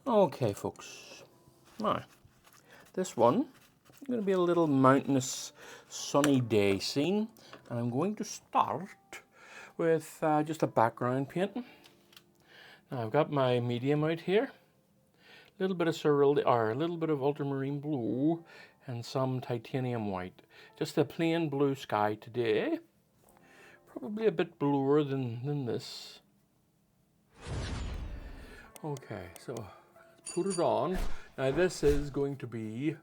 Okay, folks. Now, this one is going to be a little mountainous, sunny day scene, and I'm going to start with just a background painting. Now, I've got my medium out here, a little bit of cerulean, or a little bit of ultramarine blue, and some titanium white. Just a plain blue sky today. Probably a bit bluer than this. Okay, so let's put it on. Now this is going to be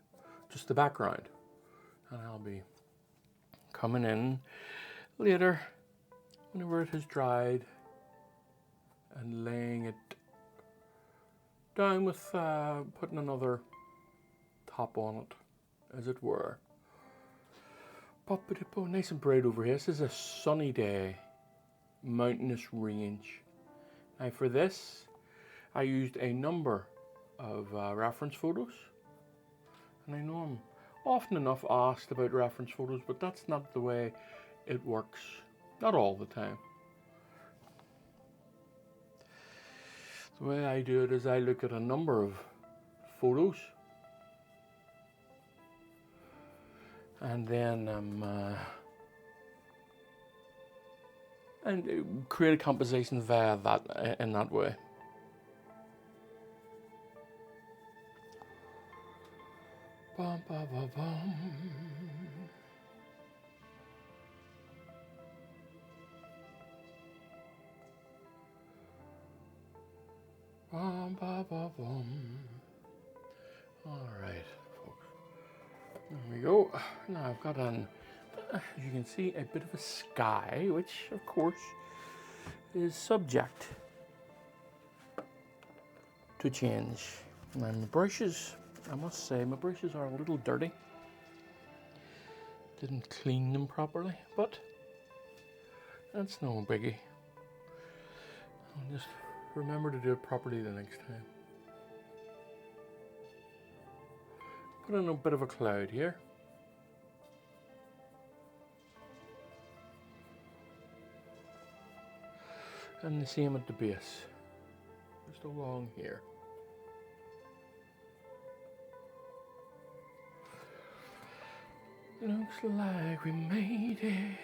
just the background, and I'll be coming in later whenever it has dried and laying it down with putting another top on it, as it were. Nice and bright over here. This is a sunny day, mountainous range. Now for this, I used a number of reference photos, and I know I'm often enough asked about reference photos, but that's not the way it works, not all the time. The way I do it is I look at a number of photos, and then and create a composition via that in that way. Bum, bum, bum, bum. Bum, bum, bum, bum. All right, folks. There we go. Now I've got as you can see, a bit of a sky, which of course is subject to change. And my brushes, I must say, my brushes are a little dirty. Didn't clean them properly, but that's no biggie. I'll just remember to do it properly the next time. Put in a bit of a cloud here. And the same at the base, just along here. Looks like we made it.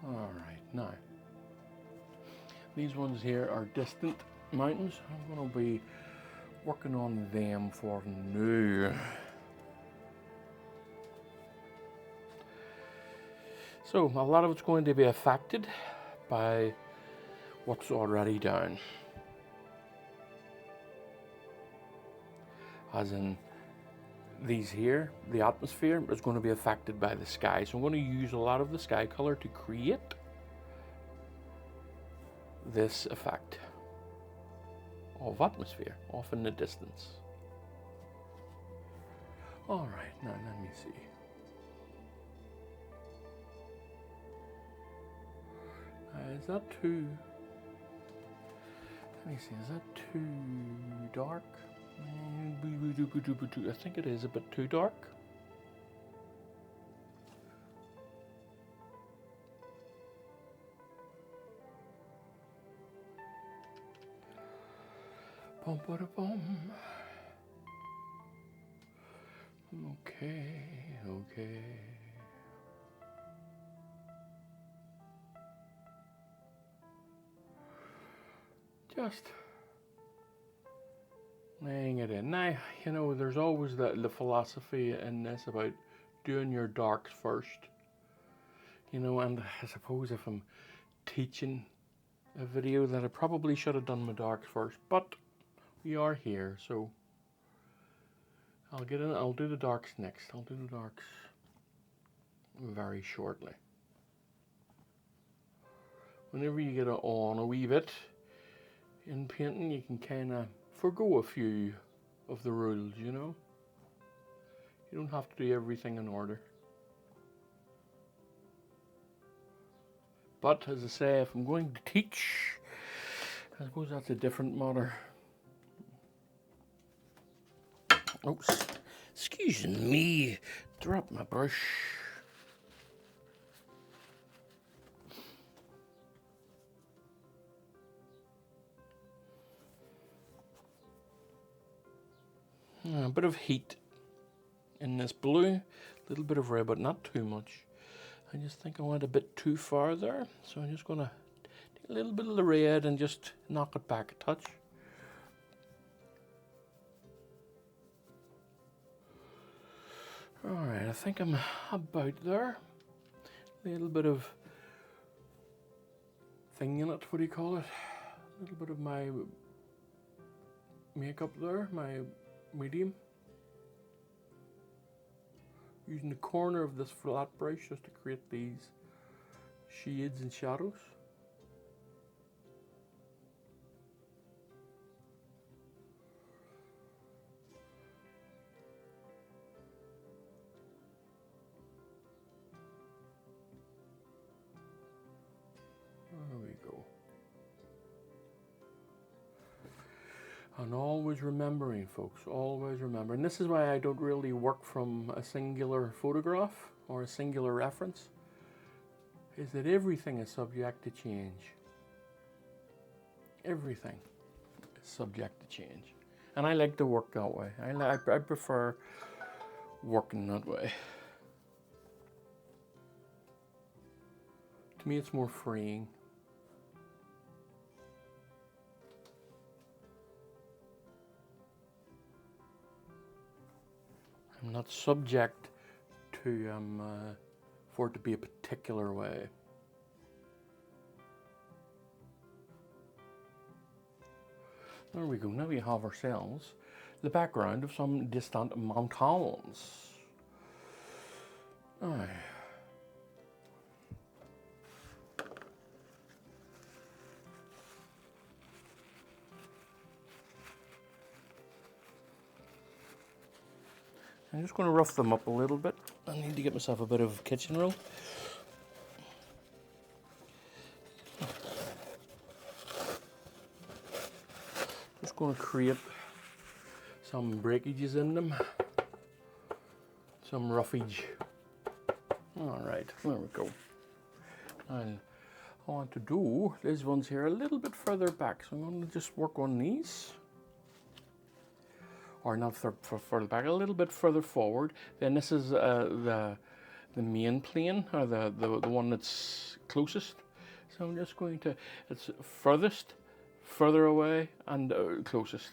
All right, now, these ones here are distant mountains. I'm going to be working on them for now. So a lot of it's going to be affected by what's already down. As in these here, the atmosphere is going to be affected by the sky. So I'm going to use a lot of the sky color to create this effect of atmosphere off in the distance. All right, now let me see. Is that too, let me see, is that too dark? I think it is a bit too dark. Bum, bada, bum. Okay. Just laying it in. Now, you know, there's always the philosophy in this about doing your darks first. You know, and I suppose if I'm teaching a video, then I probably should have done my darks first, but we are here, so I'll do the darks next. I'll do the darks very shortly. Whenever you get it on a wee bit in painting, you can kind of forgo a few of the rules, you know? You don't have to do everything in order. But, as I say, if I'm going to teach, I suppose that's a different matter. Oops, excuse me, drop my brush. A bit of heat in this blue, a little bit of red, but not too much. I just think I went a bit too far there, so I'm just going to take a little bit of the red and just knock it back a touch. Alright, I think I'm about there. A little bit of thing in it, what do you call it? A little bit of my makeup there, my medium. Using the corner of this flat brush just to create these shades and shadows. There we go. And always remembering, folks, always remember. And this is why I don't really work from a singular photograph or a singular reference, is that everything is subject to change. Everything is subject to change. And I like to work that way. I prefer working that way. To me, it's more freeing. I'm not subject to for it to be a particular way. There we go. Now we have ourselves the background of some distant mountains. Aye. I'm just going to rough them up a little bit. I need to get myself a bit of kitchen roll. Just going to create some breakages in them. Some roughage. Alright, there we go. And I want to do these ones here a little bit further back. So I'm going to just work on these. Or not further back, a little bit further forward. Then this is the main plane, or the one that's closest. So I'm just going to, it's furthest, further away, and closest.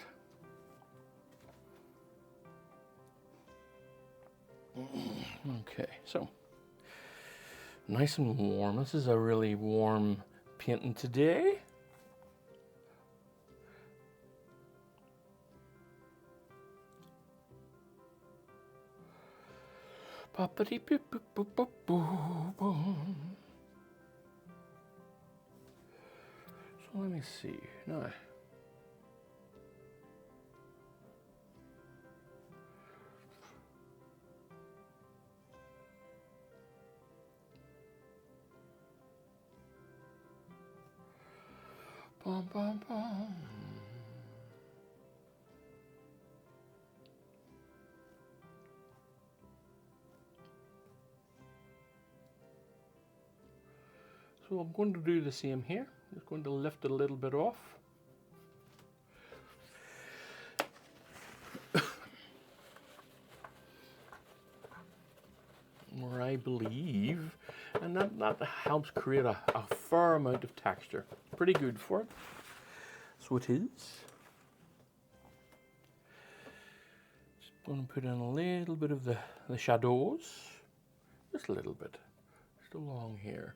Okay, so nice and warm. This is a really warm painting today. Poppity boop boop boop boop boop boom. So let me see. No. Bum, bum, bum. So I'm going to do the same here. I'm just going to lift it a little bit off. Where I believe, and that helps create a fair amount of texture. Pretty good for it. So it is. Just going to put in a little bit of the shadows. Just a little bit. Just along here.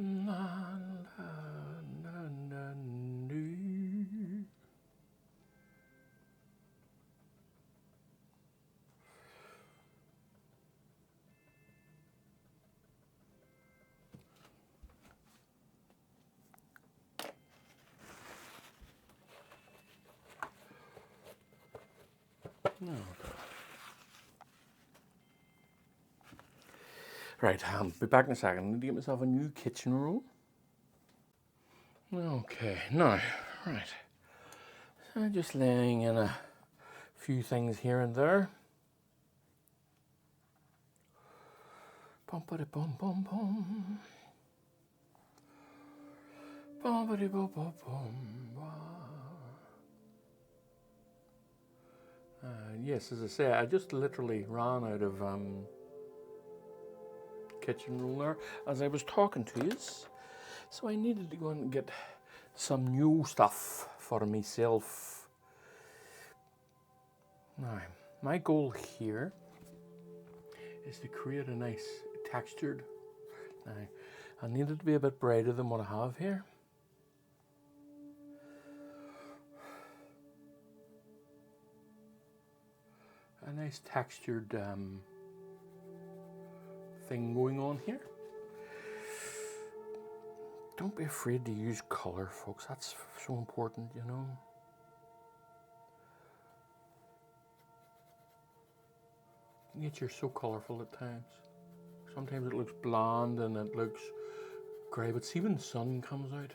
Na, na, na, na, na. No. Right, I'll be back in a second. I need to get myself a new kitchen roll. Okay, now, right. So just laying in a few things here and there. Bum, ba, bum, bum, bum. Yes, as I say, I just literally ran out of kitchen roller as I was talking to you, so I needed to go and get some new stuff for myself. Now, my goal here is to create a nice textured. Now, I need it to be a bit brighter than what I have here. A nice textured thing going on here. Don't be afraid to use color, folks. That's so important, you know. Nature is so colorful at times. Sometimes it looks bland and it looks grey, but see when the sun comes out,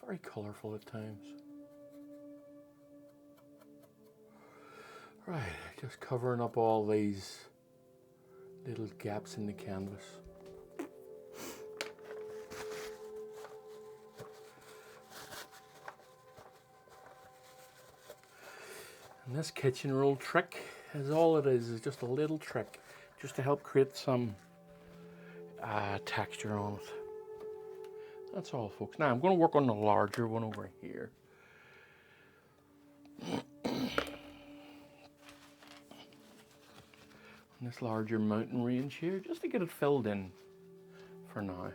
very colorful at times. Right, just covering up all these little gaps in the canvas. And this kitchen roll trick is all it is just a little trick just to help create some texture on it. That's all, folks. Now I'm going to work on the larger one over here. This larger mountain range here, just to get it filled in for now.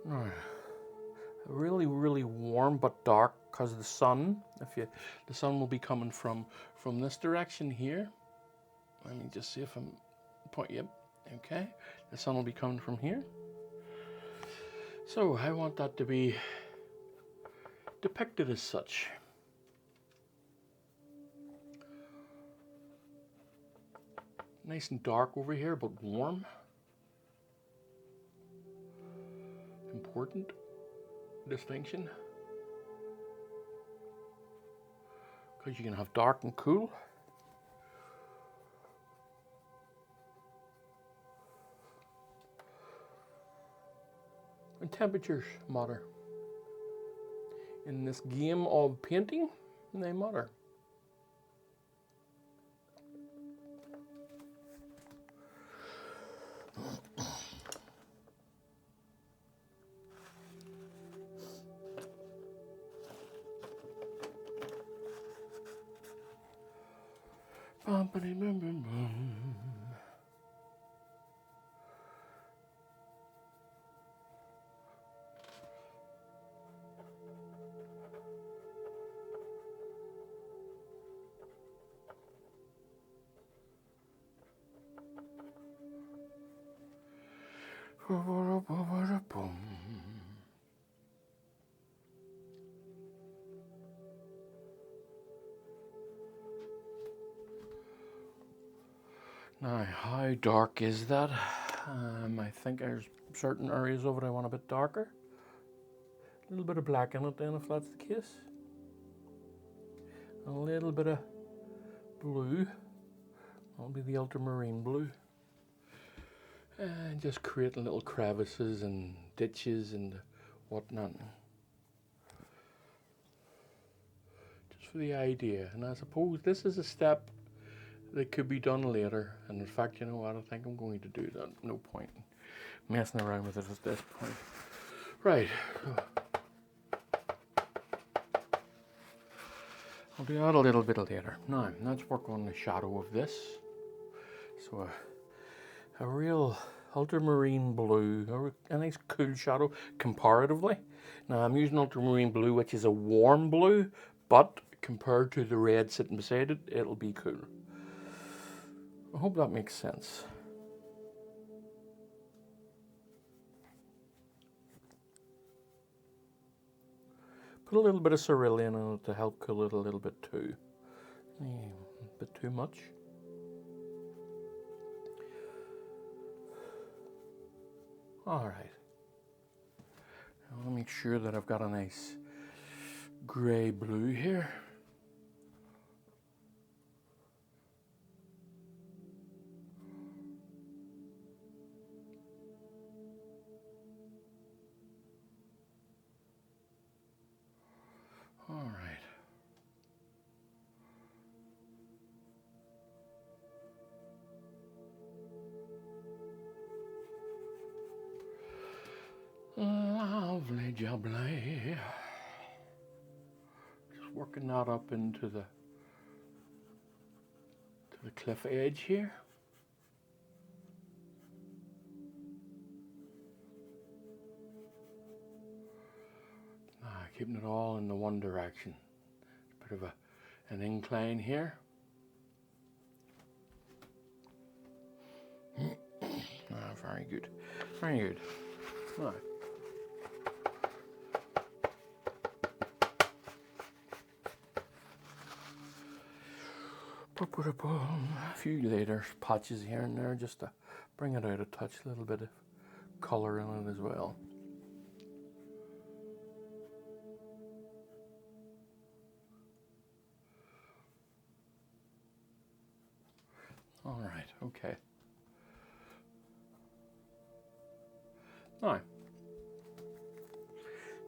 Now, really, really warm but dark because of the sun. The sun will be coming from this direction here. Let me just see if I'm yep, okay. The sun will be coming from here. So I want that to be depicted as such. Nice and dark over here, but warm. Important distinction. Because you can have dark and cool. And temperatures matter. In this game of painting, they matter. Now, how dark is that? I think there's certain areas of it I want a bit darker. A little bit of black in it then, if that's the case. A little bit of blue. That'll be the ultramarine blue. And just creating little crevices and ditches and whatnot. Just for the idea. And I suppose this is a step that could be done later. And in fact, you know what? I think I'm going to do that. No point messing around with it at this point. Right. I'll do that a little bit later. Now, let's work on the shadow of this. So a real ultramarine blue, a nice cool shadow comparatively. Now I'm using ultramarine blue, which is a warm blue, but compared to the red sitting beside it, it'll be cool. I hope that makes sense. Put a little bit of cerulean on it to help cool it a little bit too. A bit too much. All right. I want to make sure that I've got a nice grey blue here. jubbly. Just working that up into the cliff edge here. Keeping it all in the one direction. Bit of an incline here. Very good. Very good. Now, a few later patches here and there just to bring it out a touch, a little bit of colour in it as well. All right, okay. Now,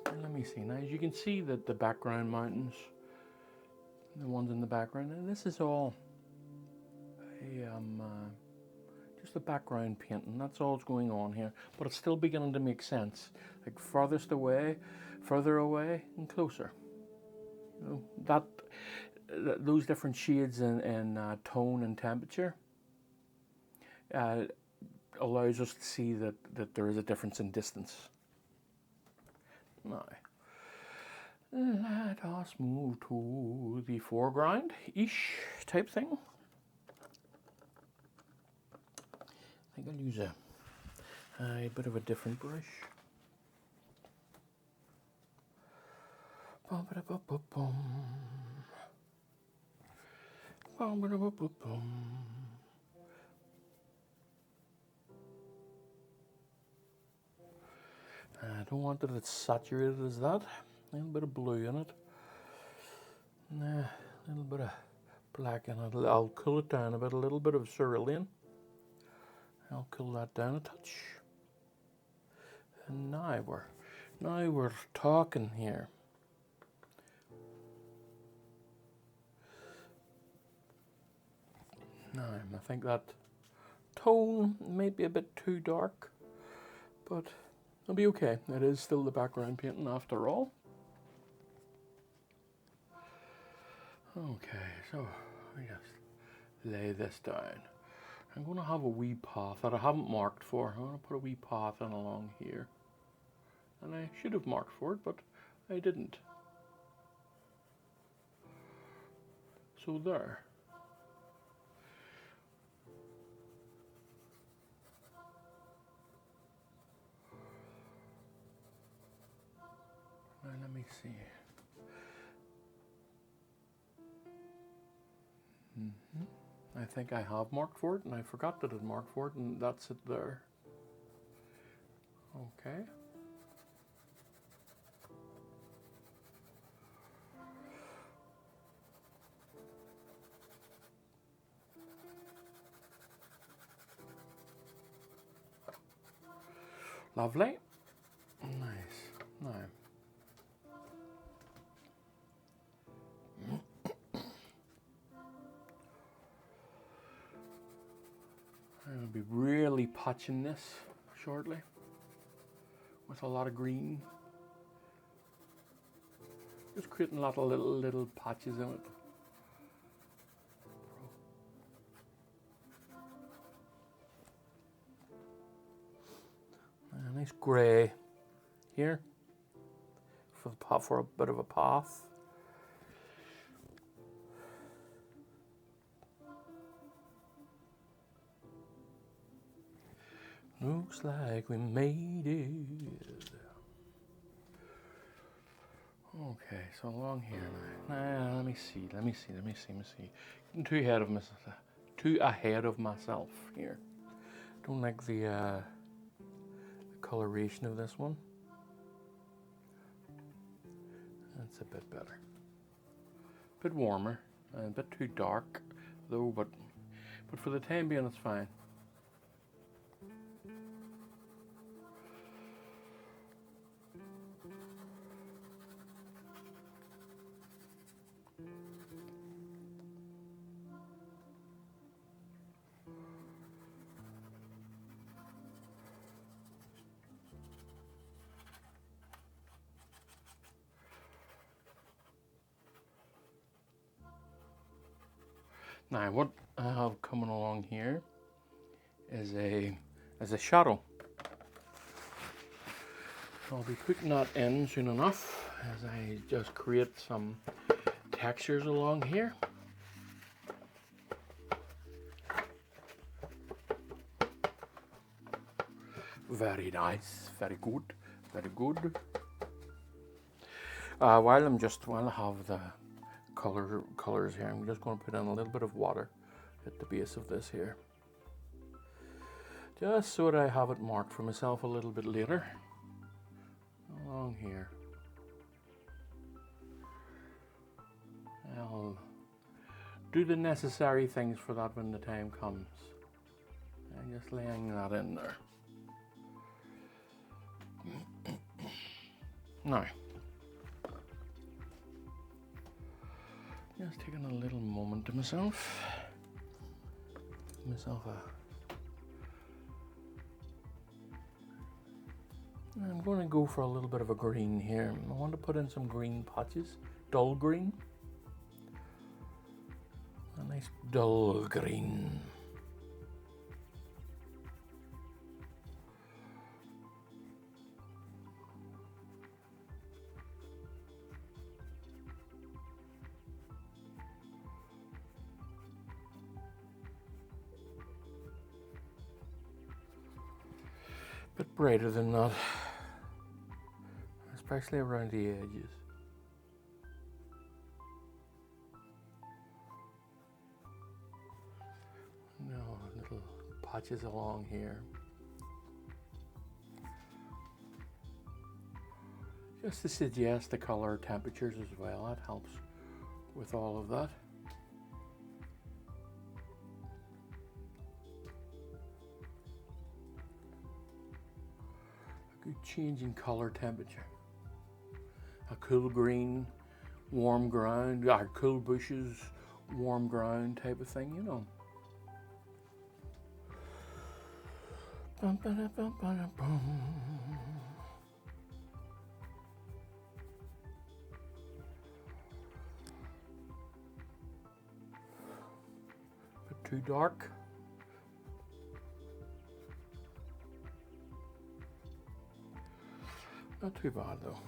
let me see. Now, as you can see that the background mountains, the ones in the background, and this is all just a background painting. That's all that's going on here, but it's still beginning to make sense. Like farthest away, further away, and closer. You know, those different shades in tone and temperature allows us to see that there is a difference in distance. Now, let us move to the foreground-ish type thing. I think I'll use a bit of a different brush. I don't want it as saturated as that. A little bit of blue in it. A little bit of black in it. I'll cool it down a bit. A little bit of cerulean. I'll cool that down a touch. And now we're talking here. Now I think that tone may be a bit too dark, but it'll be okay. It is still the background painting after all. Okay, so we just lay this down. I'm going to have a wee path that I haven't marked for. I'm going to put a wee path in along here. And I should have marked for it, but I didn't. So there. Now let me see. I think I have marked for it, and I forgot that I'd marked for it, and that's it there. Okay. Lovely. Nice. Now. I'm going to be really patching this shortly with a lot of green. Just creating a lot of little patches in it. A nice grey here for a bit of a path. Looks like we made it. Okay, so along here now. Let me see. Getting too ahead of myself here. Don't like the coloration of this one. That's a bit better. A bit warmer, a bit too dark though, but for the time being it's fine. Now what I have coming along here is a shadow. I'll be putting that in soon enough as I just create some textures along here. Very nice, very good, very good. While I have the colors here, I'm just going to put in a little bit of water at the base of this here, just so that I have it marked for myself a little bit later along here. I'll do the necessary things for that when the time comes. I'm just laying that in there. Now, just taking a little moment to myself. I'm going to go for a little bit of a green here. I want to put in some green patches, dull green. A nice dull green. Bit brighter than that, especially around the edges. No, little patches along here. Just to suggest the color temperatures as well, that helps with all of that. Good change in color temperature. A cool green, warm ground, or cool bushes, warm ground type of thing, you know. Bum, ba-da, bum, ba-da, bum. Bit too dark. Not too bad though.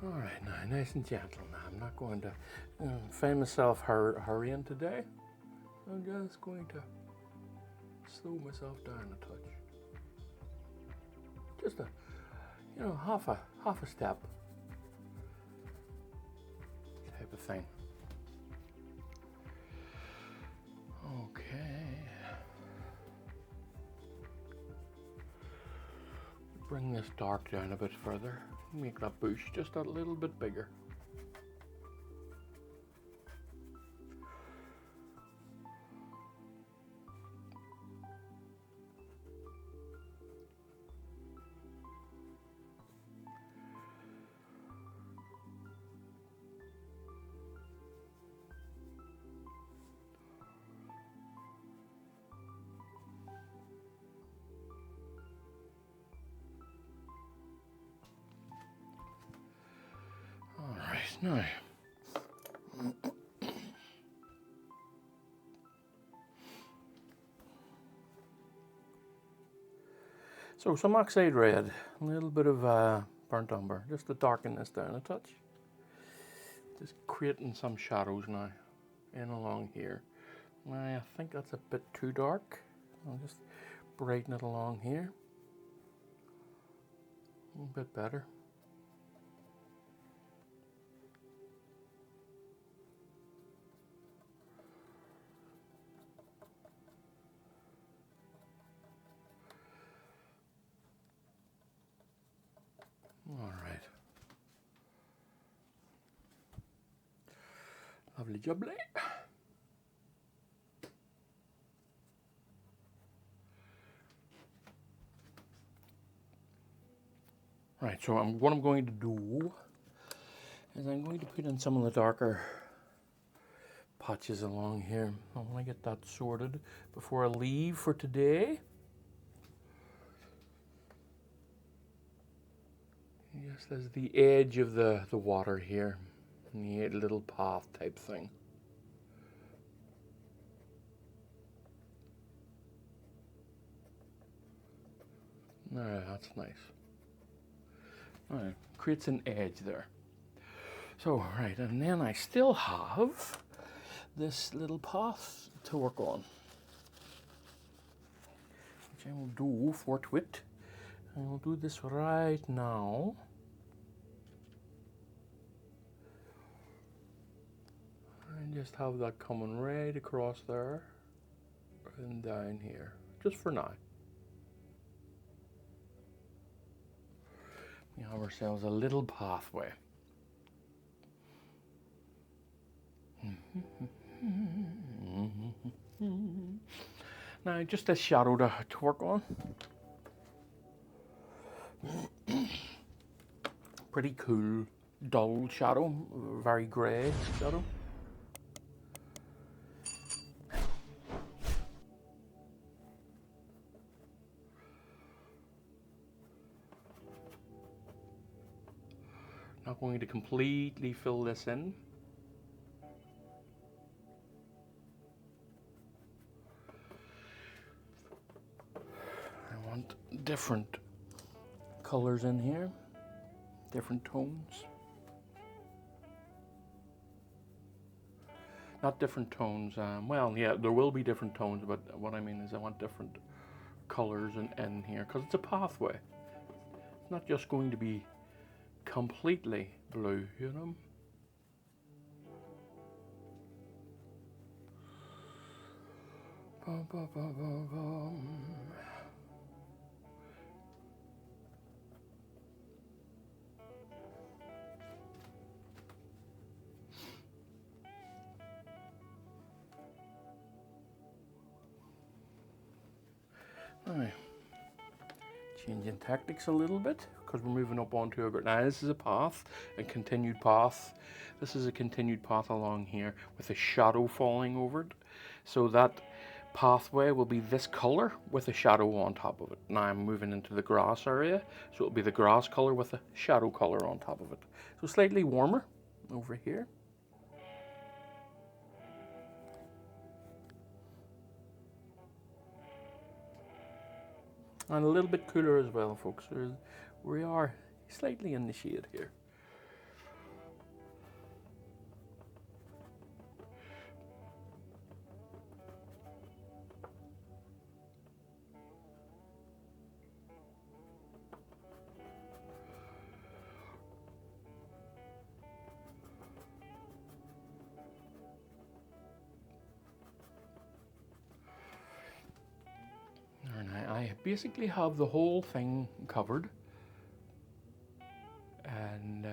All right, now nice and gentle. Now I'm not going to find myself hurrying today. I'm just going to slow myself down a touch. Just a, half a step type of thing. Okay. Bring this dark down a bit further. Make that bush just a little bit bigger. Now, so some oxide red, a little bit of burnt umber, just to darken this down a touch. Just creating some shadows now, in along here. Now I think that's a bit too dark. I'll just brighten it along here. A little bit better. All right. Lovely jubbly. Right, so what I'm going to do is I'm going to put in some of the darker patches along here. I want to get that sorted before I leave for today. Just as the edge of the water here, the little path type thing. Alright, that's nice. Alright, creates an edge there. So, right, and then I still have this little path to work on, which I will do forthwith. I will do this right now. And just have that coming right across there and down here, just for now. We have ourselves a little pathway. Now, just a shadow to work on. Pretty cool, dull shadow, very grey shadow. Not going to completely fill this in. I want different colors in here, different tones. Not different tones, well, yeah, there will be different tones, but what I mean is I want different colors in here, because it's a pathway. It's not just going to be completely blue, you know. Bum, bum, bum, bum, bum. Right. Changing tactics a little bit because we're moving up onto a. Now this is a path, a continued path. This is a continued path along here with a shadow falling over it. So that pathway will be this color with a shadow on top of it. Now I'm moving into the grass area, so it'll be the grass color with a shadow color on top of it. So slightly warmer over here. And a little bit cooler as well, folks. We are slightly in the shade here. I basically have the whole thing covered, and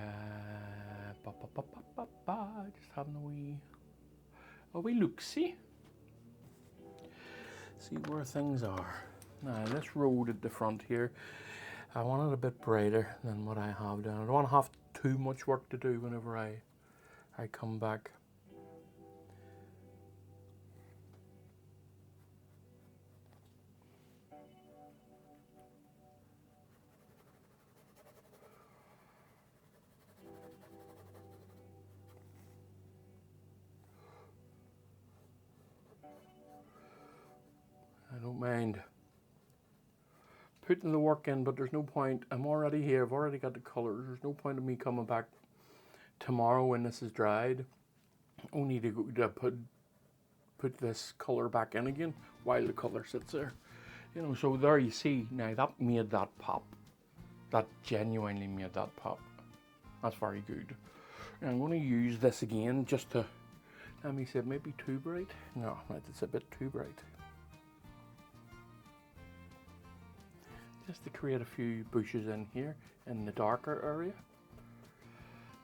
just having a wee look-see, see where things are. Now this road at the front here, I want it a bit brighter than what I have done. I don't want to have too much work to do whenever I come back. I don't mind putting the work in, but there's no point. I'm already here. I've already got the colours. There's no point in me coming back tomorrow when this is dried, only to go to put this colour back in again while the colour sits there. You know, so there you see, now that made that pop. That genuinely made that pop. That's very good. And I'm going to use this again just to, let me say, maybe too bright. No, it's a bit too bright. Just to create a few bushes in here in the darker area.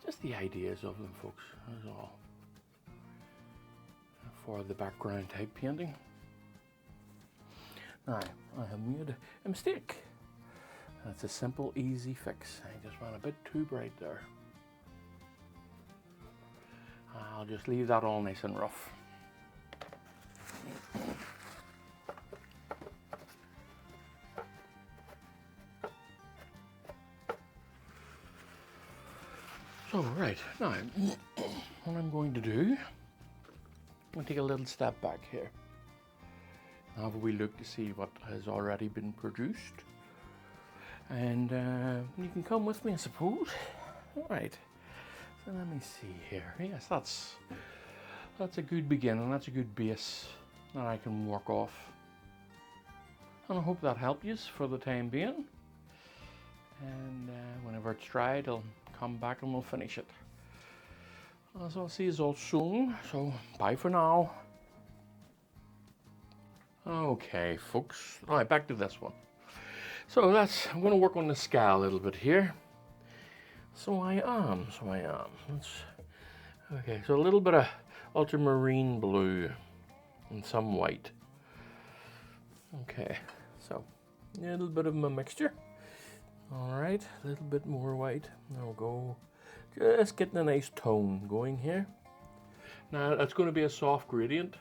Just the ideas of them, folks, that's all. For the background type painting. Now, I have made a mistake. That's a simple, easy fix. I just went a bit too bright there. I'll just leave that all nice and rough. So, right, now, what I'm going to do, I'm going to take a little step back here. Have a wee look to see what has already been produced. And you can come with me, I suppose. All right, so let me see here. Yes, that's a good beginning, that's a good base that I can work off. And I hope that helped you for the time being. And whenever it's dried, I'll come back and we'll finish it. So I'll see you all soon, so bye for now. Okay, folks, all right, back to this one. So I'm going to work on the sky a little bit here. So I am. Okay, so a little bit of ultramarine blue and some white. Okay, so a little bit of a mixture. All right, a little bit more white. I'll go, just getting a nice tone going here. Now that's going to be a soft gradient.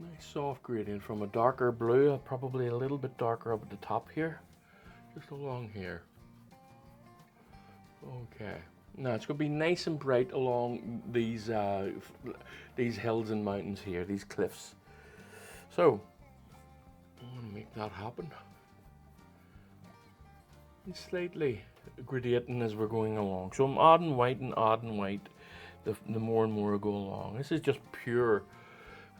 Nice soft gradient from a darker blue, probably a little bit darker up at the top here, just along here. Okay, now it's going to be nice and bright along these hills and mountains here, these cliffs. So I'm going to make that happen. And slightly gradating as we're going along. So I'm adding white and adding white the more and more I go along. This is just pure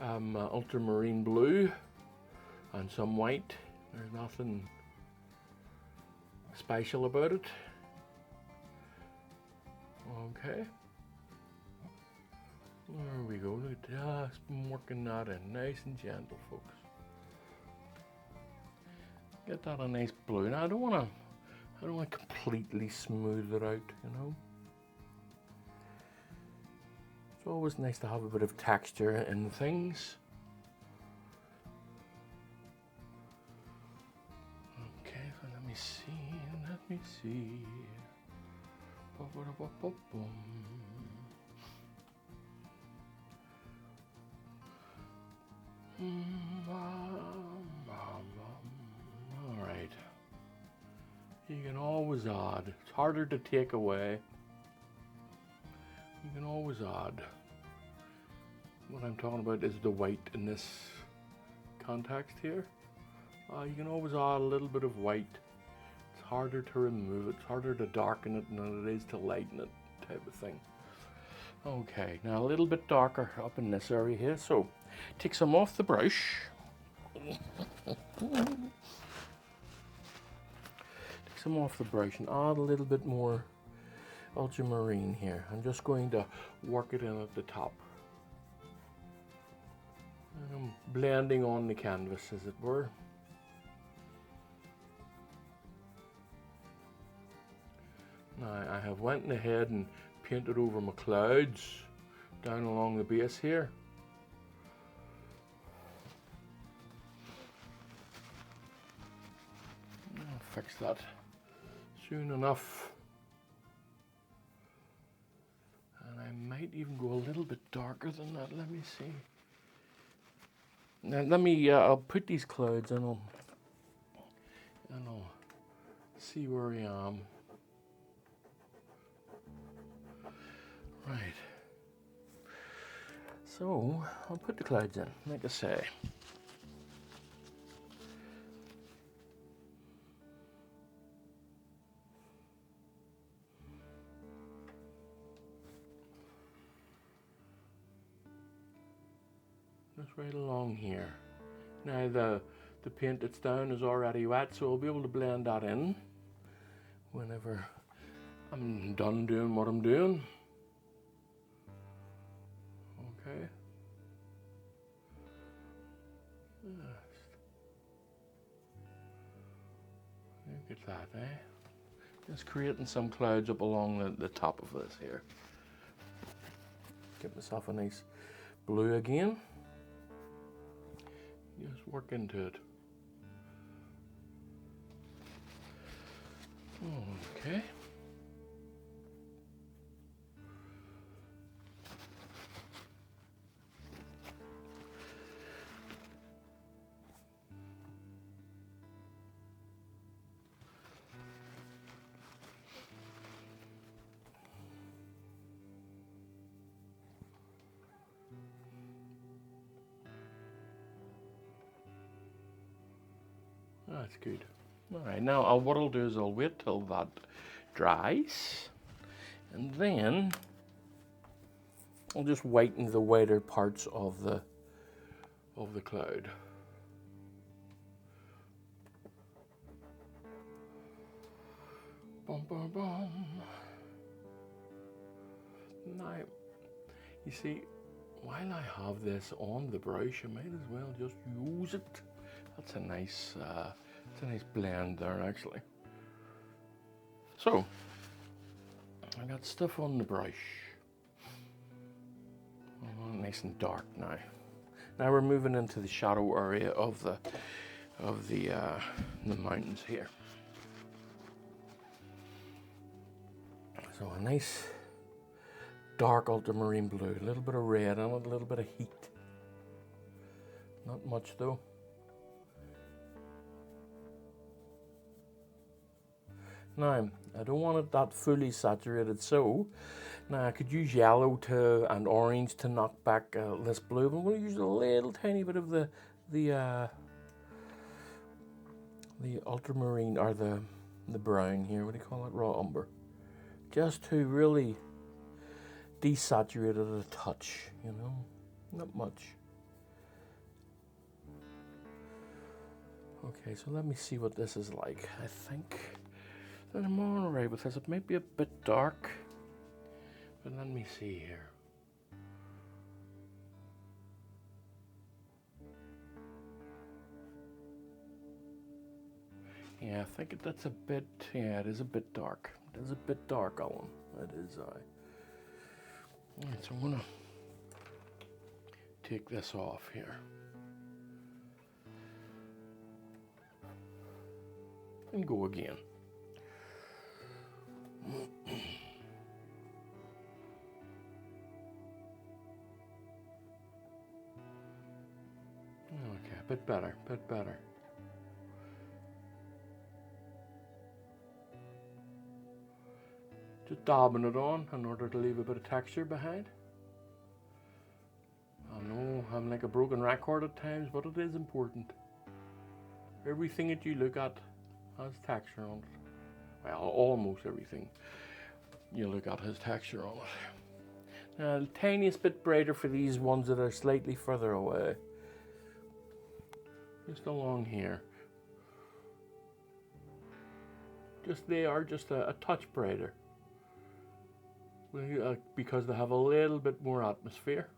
ultramarine blue and some white. There's nothing special about it. Okay. There we go. Look at that. Just been working that in nice and gentle, folks. Get that a nice blue. Now I don't want to completely smooth it out, you know. It's always nice to have a bit of texture in things. Okay, so let me see. All right. You can always add. It's harder to take away. You can always add. What I'm talking about is the white in this context here. You can always add a little bit of white. It's harder to remove it. It's harder to darken it than it is to lighten it, type of thing. Okay, now a little bit darker up in this area here. So take some off the brush. Take some off the brush and add a little bit more ultramarine here. I'm just going to work it in at the top. And I'm blending on the canvas, as it were. Now I have went ahead and painted over my clouds down along the base here. I'll fix that soon enough. And I might even go a little bit darker than that. Let me see. Now let me, I'll put these clouds and I'll see where I am. Right. So I'll put the clouds in, like I say. Just right along here. Now the paint that's down is already wet, so I'll be able to blend that in whenever I'm done doing what I'm doing. Okay. Look at that, eh? Just creating some clouds up along the top of this here. Get myself a nice blue again. Just work into it. Okay. That's good. All right, now what I'll do is I'll wait till that dries, and then I'll just whiten the whiter parts of the cloud. Bum, bum, bum. Now, you see, while I have this on the brush, I might as well just use it. That's a nice blend there, actually. So, I got stuff on the brush. Oh, nice and dark now. Now we're moving into the shadow area of the mountains here. So a nice dark ultramarine blue, a little bit of red on it, a little bit of heat. Not much though. Now, I don't want it that fully saturated, so now I could use yellow and orange to knock back this blue, but I'm going to use a little tiny bit of the ultramarine, or the brown here, what do you call it, raw umber, just to really desaturate it a touch, you know, not much. Okay, so let me see what this is like. I think that I'm all right with this. It might be a bit dark, but let me see here. Yeah, I think that's a bit, yeah, it is a bit dark. It is a bit dark, Alan. It is, Alright, so I'm gonna take this off here. And go again. Okay, a bit better, bit better. Just dabbing it on in order to leave a bit of texture behind. I know I'm like a broken record at times, but it is important. Everything that you look at has texture on it. Well, almost everything you look at has texture on it. Now, the tiniest bit brighter for these ones that are slightly further away. Just along here. They are just a touch brighter. Because they have a little bit more atmosphere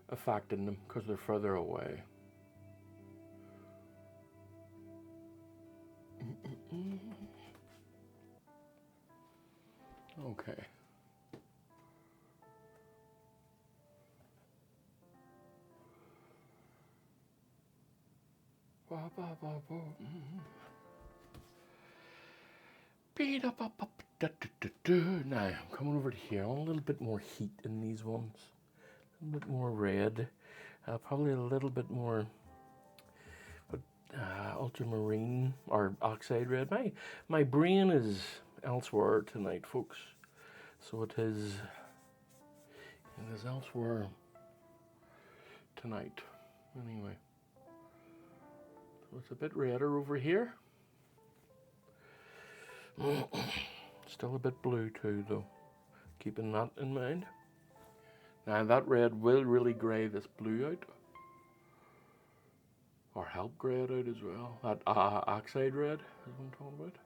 affecting them because they're further away. Okay. Now, I'm coming over to here. I want a little bit more heat in these ones. A little bit more red. Probably a little bit more ultramarine or oxide red. My brain is elsewhere tonight, folks. So it is elsewhere tonight. Anyway. So it's a bit redder over here. Still a bit blue too, though. Keeping that in mind. Now that red will really grey this blue out. Or help grey it out as well. That oxide red is what I'm talking about.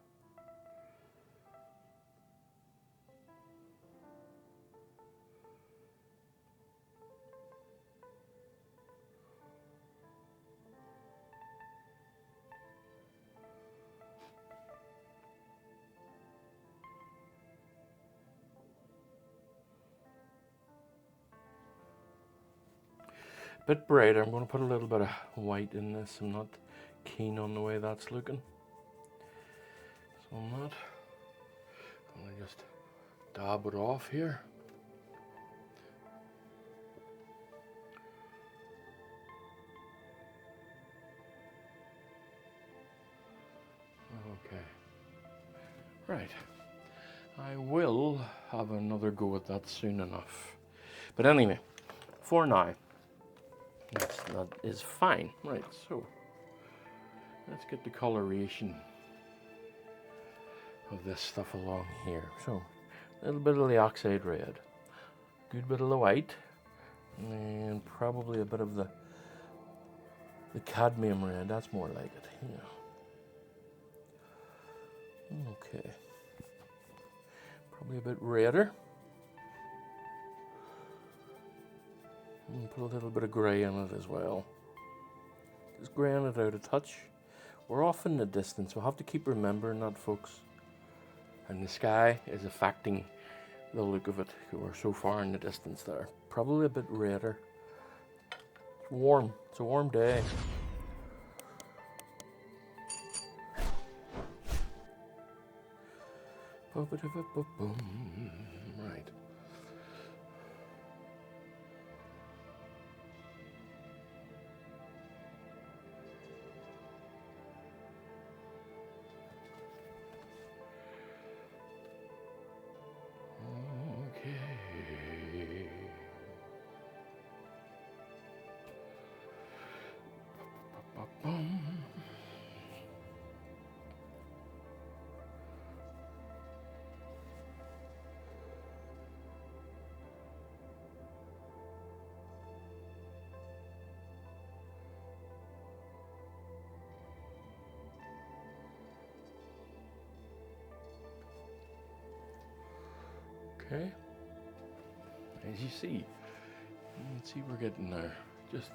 Bit brighter. I'm going to put a little bit of white in this. I'm not keen on the way that's looking. So I'm not. I'm going to just dab it off here. Okay. Right. I will have another go at that soon enough. But anyway, for now, that is fine. Right, so let's get the coloration of this stuff along here. So a little bit of the oxide red, good bit of the white, and probably a bit of the cadmium red. That's more like it. Yeah. Okay. Probably a bit redder. And put a little bit of grey in it as well. Just greying it out a touch. We're off in the distance. We'll have to keep remembering that, folks. And the sky is affecting the look of it. We're so far in the distance there. Probably a bit redder. It's warm. It's a warm day. Right. Okay, as you see, you can see we're getting there. Just,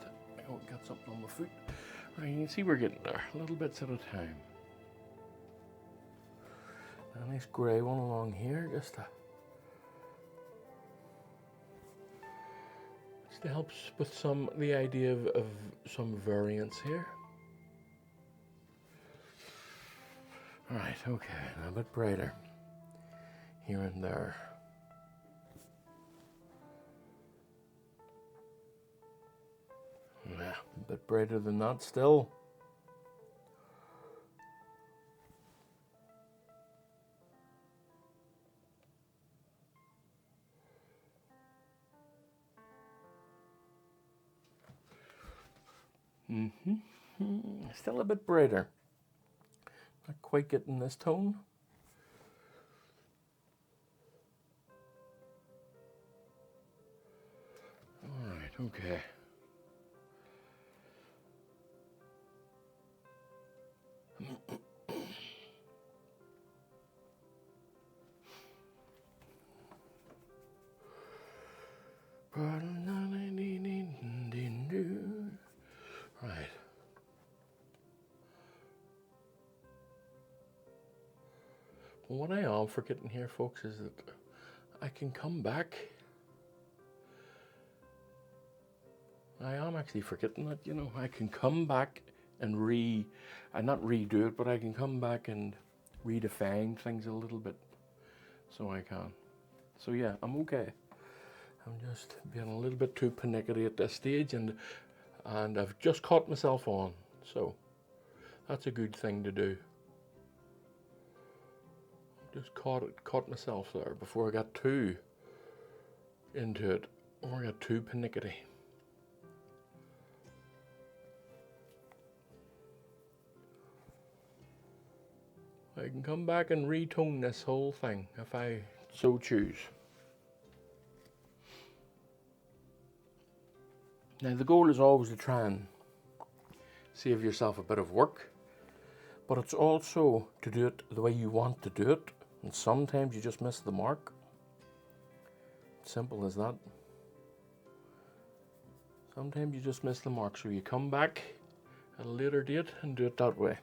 oh, it got something on my foot. Right, you can see we're getting there, little bits at a time. A nice grey one along here, just to help with the idea of some variance here. All right, okay, a bit brighter here and there. Yeah, a bit brighter than that still. Still a bit brighter. Not quite getting this tone. All right, okay. Right. Well, what I am forgetting here, folks, is that I can come back. I am actually forgetting that, you know, I can come back and not redo it, but I can come back and redefine things a little bit. So I can. So yeah, I'm okay. I'm just being a little bit too pernickety at this stage, and I've just caught myself on. So that's a good thing to do. Just caught myself there before I got too into it, or I got too pernickety. I can come back and retone this whole thing if I so choose. Now the goal is always to try and save yourself a bit of work, but it's also to do it the way you want to do it, and sometimes you just miss the mark. Simple as that. Sometimes you just miss the mark, so you come back at a later date and do it that way.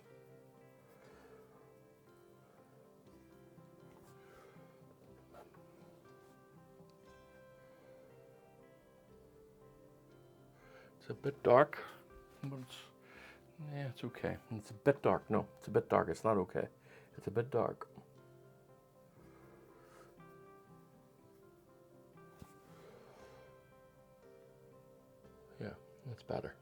It's a bit dark, but it's okay. It's a bit dark. No, it's a bit dark. It's not okay. It's a bit dark. Yeah, that's better.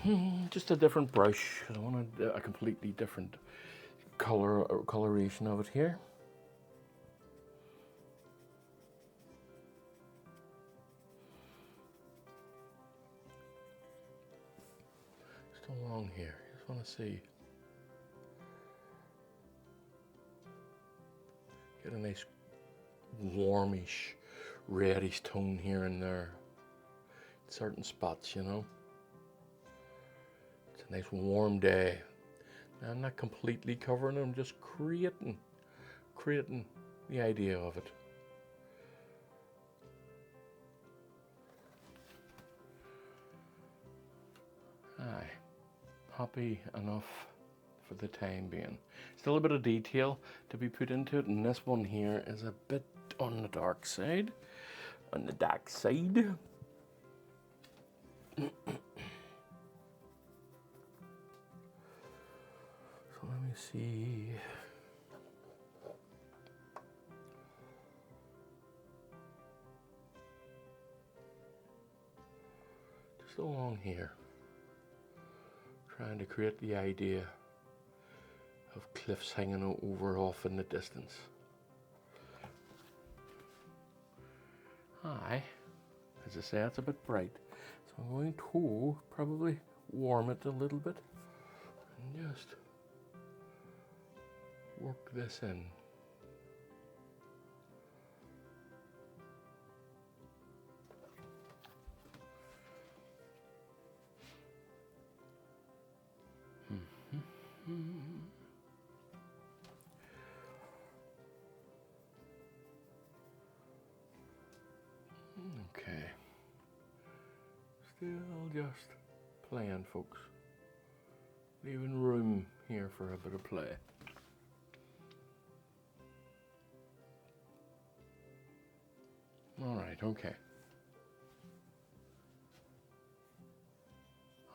Okay. Just a different brush. I want a completely different color or coloration of it here. along here. Just want to see. Get a nice warmish, reddish tone here and there. Certain spots, you know. It's a nice warm day. Now, I'm not completely covering it, I'm just creating the idea of it. Aye, happy enough for the time being. Still a bit of detail to be put into it, and this one here is a bit on the dark side. On the dark side. So let me see. Just along here. Trying to create the idea of cliffs hanging over off in the distance. Aye, as I say, it's a bit bright, so I'm going to probably warm it a little bit and just work this in. Okay, still just playing, folks. Leaving room here for a bit of play. All right, okay.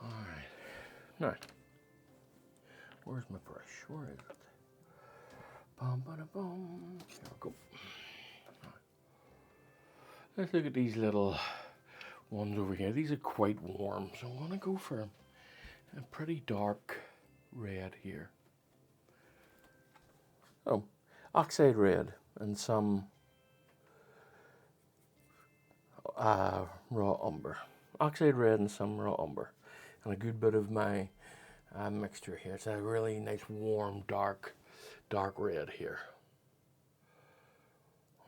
All right, now, where's my brush? Where is it? Bum, ba, da, bum. Here we go. Let's look at these little ones over here. These are quite warm, so I'm going to go for a pretty dark red here. Oh, oxide red and some raw umber. Oxide red and some raw umber. And a good bit of my mixture here. It's a really nice warm dark red here.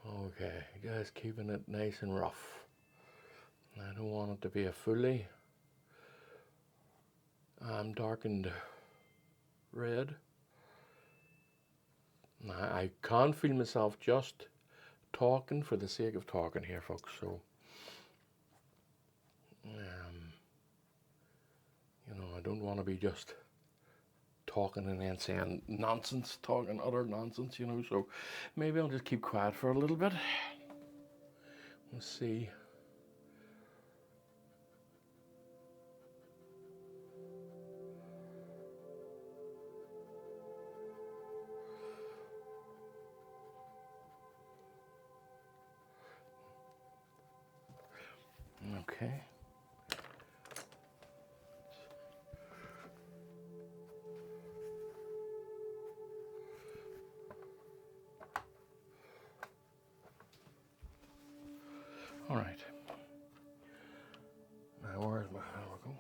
Okay, just keeping it nice and rough. I don't want it to be a fully darkened red. I can't feel myself just talking for the sake of talking here, folks. So, you know, I don't want to be just talking and then saying nonsense, talking utter nonsense, you know. So maybe I'll just keep quiet for a little bit. Let's see. Okay. All right. Now where's my go?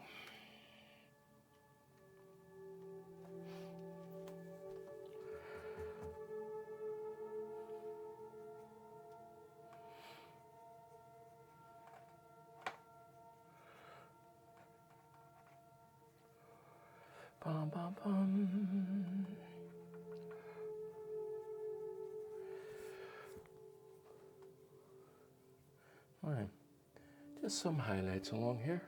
Bum, bum, bum. All right, just some highlights along here.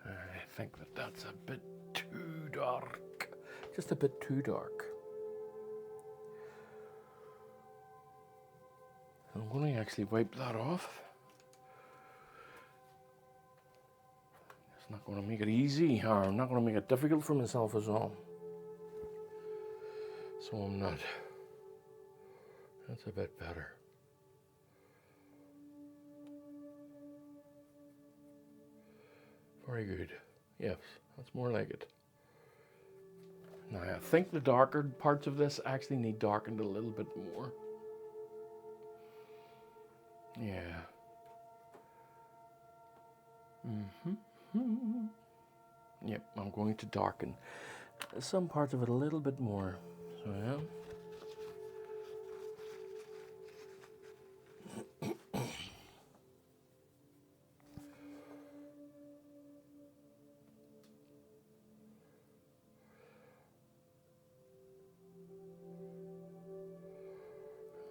I think that's a bit too dark, just a bit too dark. I'm going to actually wipe that off. It's not going to make it easy, or I'm not going to make it difficult for myself as well. So I'm not. That's a bit better. Very good. Yes, that's more like it. Now I think the darker parts of this actually need darkened a little bit more. Yeah. Yep, I'm going to darken some parts of it a little bit more. So yeah.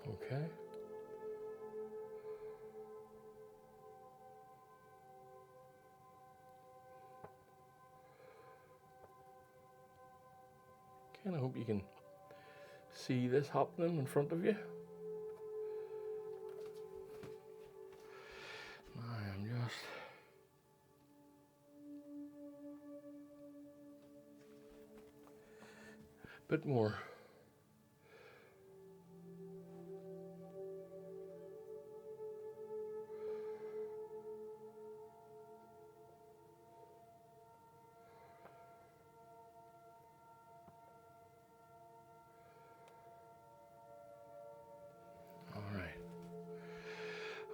Okay. Kind of hope you can see this happening in front of you. I am just a bit more.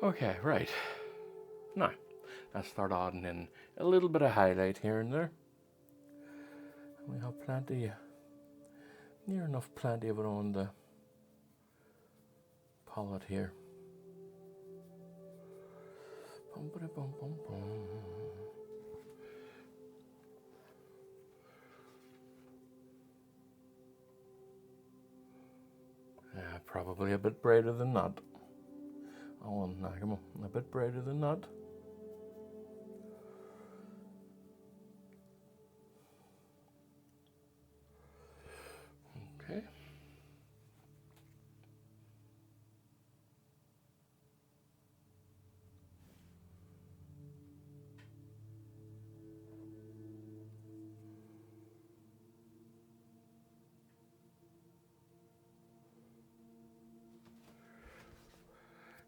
Okay, right. Now, let's start adding in a little bit of highlight here and there. We have plenty, near enough plenty of it on the palette here. Bum, ba, bum, bum, bum. Yeah, probably a bit brighter than that. Oh, no, come on, a bit brighter than that. Okay.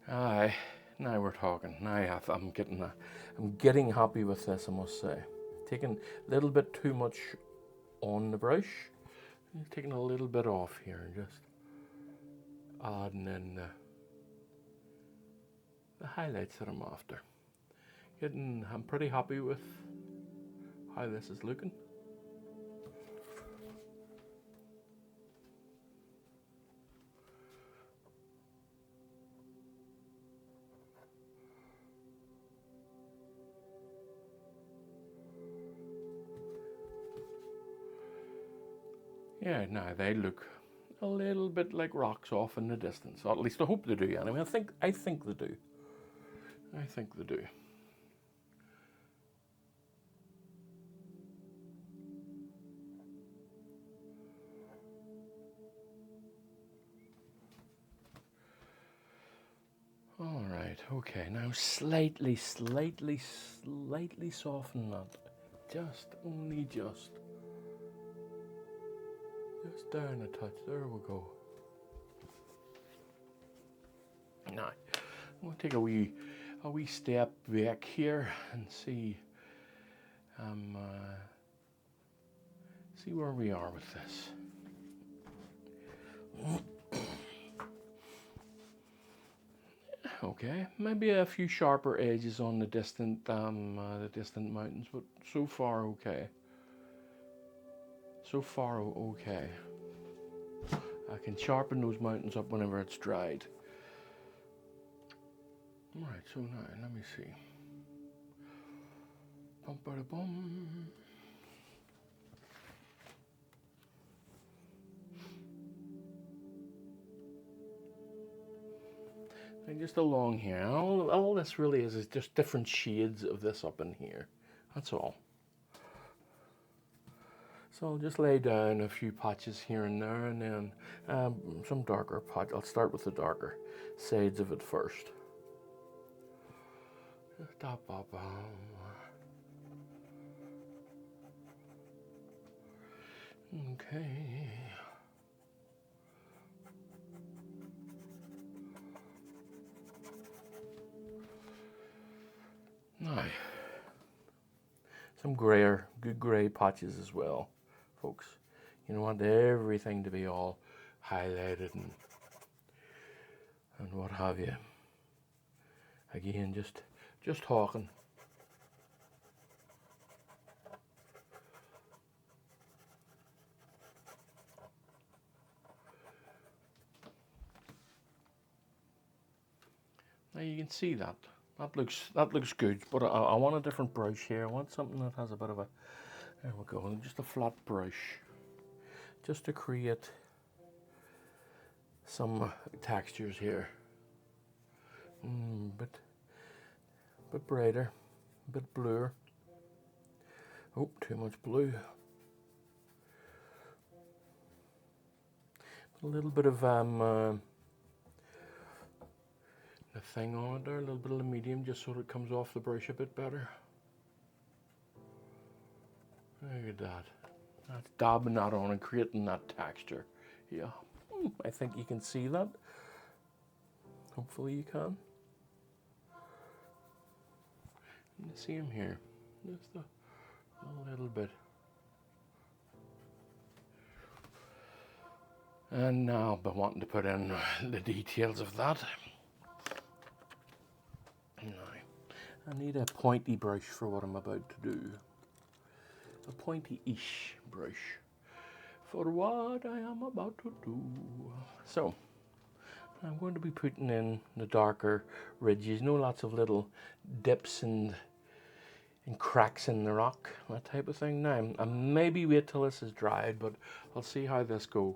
Aye, now we're talking. Now I'm getting happy with this, I must say. Taking a little bit too much on the brush, taking a little bit off here, and just adding in the highlights that I'm after. I'm pretty happy with how this is looking. Yeah, now they look a little bit like rocks off in the distance. Or at least I hope they do. Anyway, I think they do. I think they do. All right. Okay. Now slightly soften that. Only just down a touch. There we go. Now, I'm going to take a wee step back here and see where we are with this. Okay, maybe a few sharper edges on the distant mountains, but so far okay. So far okay. I can sharpen those mountains up whenever it's dried. Right, so now let me see. Bum, ba, da, bum. And just along here, all this really is just different shades of this up in here. That's all. So I'll just lay down a few patches here and there, and then some darker patches. I'll start with the darker sides of it first. Okay. Now, some good grey patches as well, folks. You don't want everything to be all highlighted and what have you. Again, just talking. Now you can see that. That looks good, but I want a different brush here. I want something that has a bit of a, there we go, just a flat brush, just to create some textures here. Bit brighter, a bit bluer. Oh, too much blue. A little bit of the thing on it there, a little bit of the medium, just so it comes off the brush a bit better. Look at that. That's dabbing that on and creating that texture. Yeah, I think you can see that. Hopefully you can. And the same here, just a little bit. And now I'll be wanting to put in the details of that. Now, I need a pointy brush for what I'm about to do. A pointy-ish brush for what I am about to do. So, I'm going to be putting in the darker ridges. You know, lots of little dips and cracks in the rock, that type of thing. Now, I maybe wait till this is dried, but I'll see how this goes.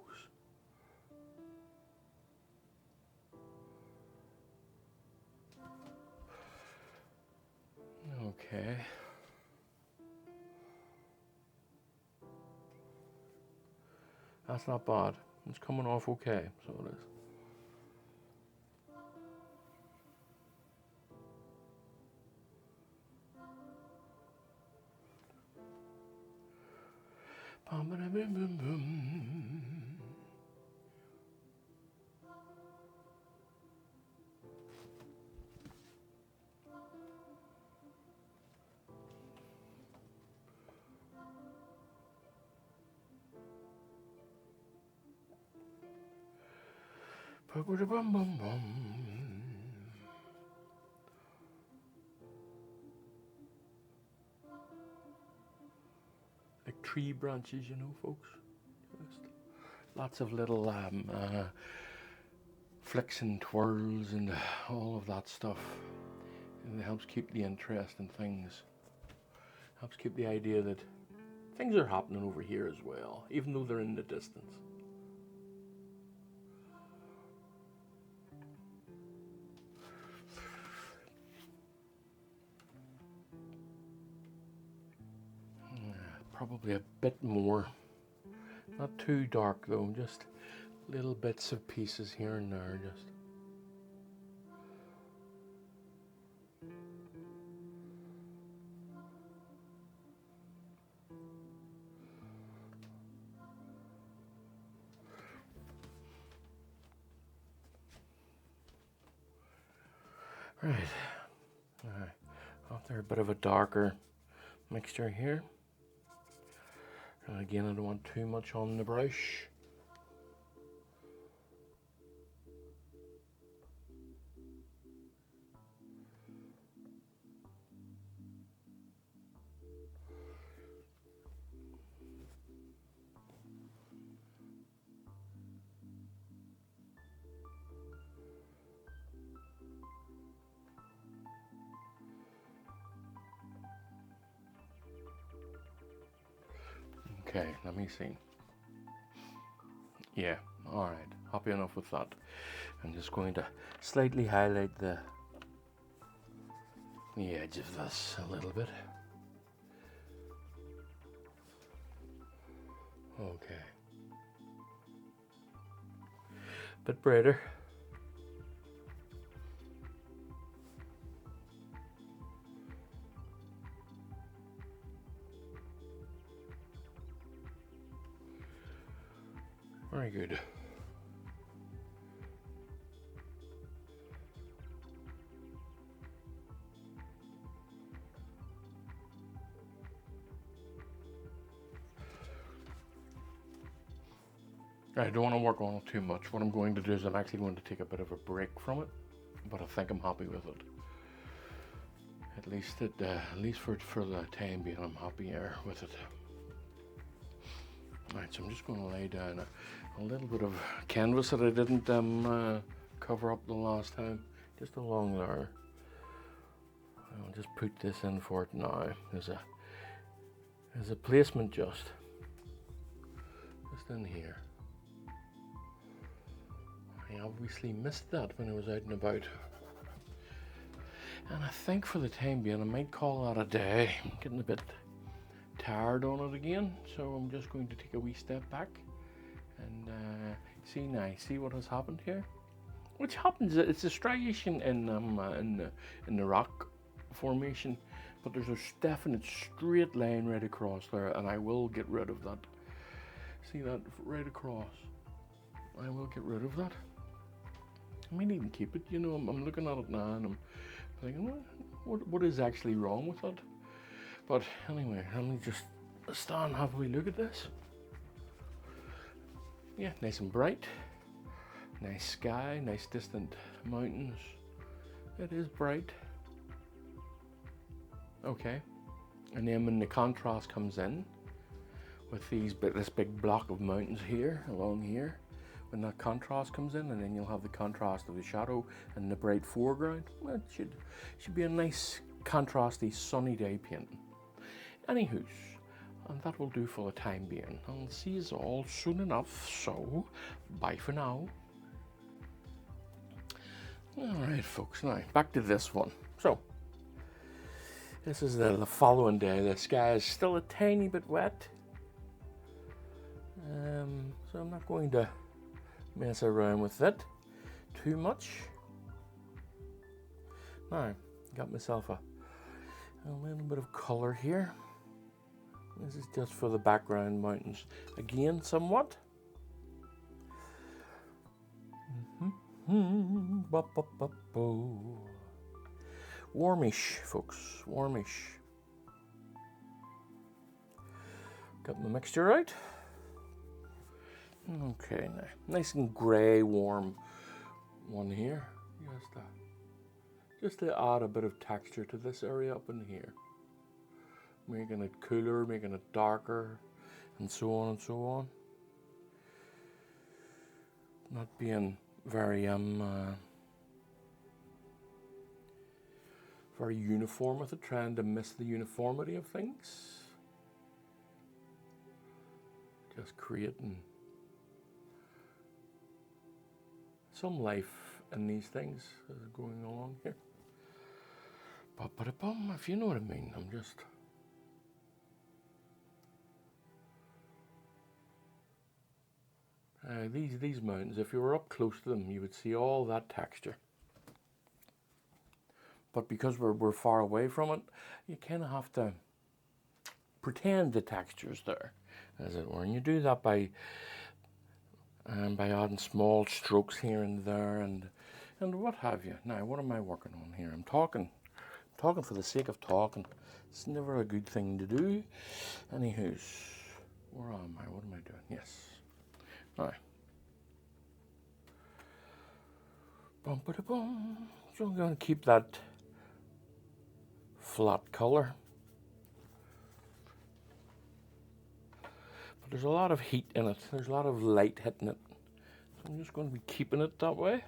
Okay. That's not bad. It's coming off okay, so it is. Like tree branches, you know, folks. Just lots of little flicks and twirls and all of that stuff. And it helps keep the interest in things. Helps keep the idea that things are happening over here as well, even though they're in the distance. Probably a bit more. Not too dark though, just little bits of pieces here and there, just. Right. Alright. After a bit of a darker mixture here. And again, I don't want too much on the brush. Okay, let me see. Yeah, alright, happy enough with that. I'm just going to slightly highlight the edge of this a little bit. Okay. Bit brighter. Very good. I don't want to work on it too much. What I'm going to do is I'm actually going to take a bit of a break from it, but I think I'm happy with it. At least for the time being, I'm happier with it. Alright, so I'm just going to lay down a little bit of canvas that I didn't cover up the last time, just along there. I'll just put this in for it now. There's a placement just in here. I obviously missed that when I was out and about. And I think for the time being I might call that a day. I'm getting a bit tired on it again, so I'm just going to take a wee step back and see what has happened here. Which happens, it's a striation in the rock formation, but there's a definite straight line right across there, and I will get rid of that. See that right across? I will get rid of that. I might even keep it, you know. I'm looking at it now and I'm thinking, what is actually wrong with it? But anyway, let me just stand and have a wee look at this. Yeah, nice and bright. Nice sky, nice distant mountains. It is bright. Okay. And then when the contrast comes in with this big block of mountains here, along here, when that contrast comes in, and then you'll have the contrast of the shadow and the bright foreground, well, it should be a nice contrasty sunny day painting. Anywho, and that will do for the time being. I'll see you all soon enough, so bye for now. Alright folks, now back to this one. So, this is the following day. The sky is still a tiny bit wet. So I'm not going to mess around with it too much. Now, got myself a little bit of colour here. This is just for the background mountains again, somewhat. Warmish, folks, warmish. Got my mixture out. Okay, now nice and grey, warm one here. Just to add a bit of texture to this area up in here, making it cooler, making it darker, and so on and so on. Not being very very uniform with it, trying to miss the uniformity of things. Just creating some life in these things as going along here. Ba-ba-da-bum, if you know what I mean. I'm just these mountains, if you were up close to them, you would see all that texture. But because we're far away from it, you kind of have to pretend the texture's there, as it were. And you do that by adding small strokes here and there and what have you. Now, what am I working on here? I'm talking for the sake of talking. It's never a good thing to do. Anywho's, where am I? What am I doing? Yes. Now, bum-ba-da-bum. So I'm going to keep that flat color. But there's a lot of heat in it. There's a lot of light hitting it. So I'm just going to be keeping it that way.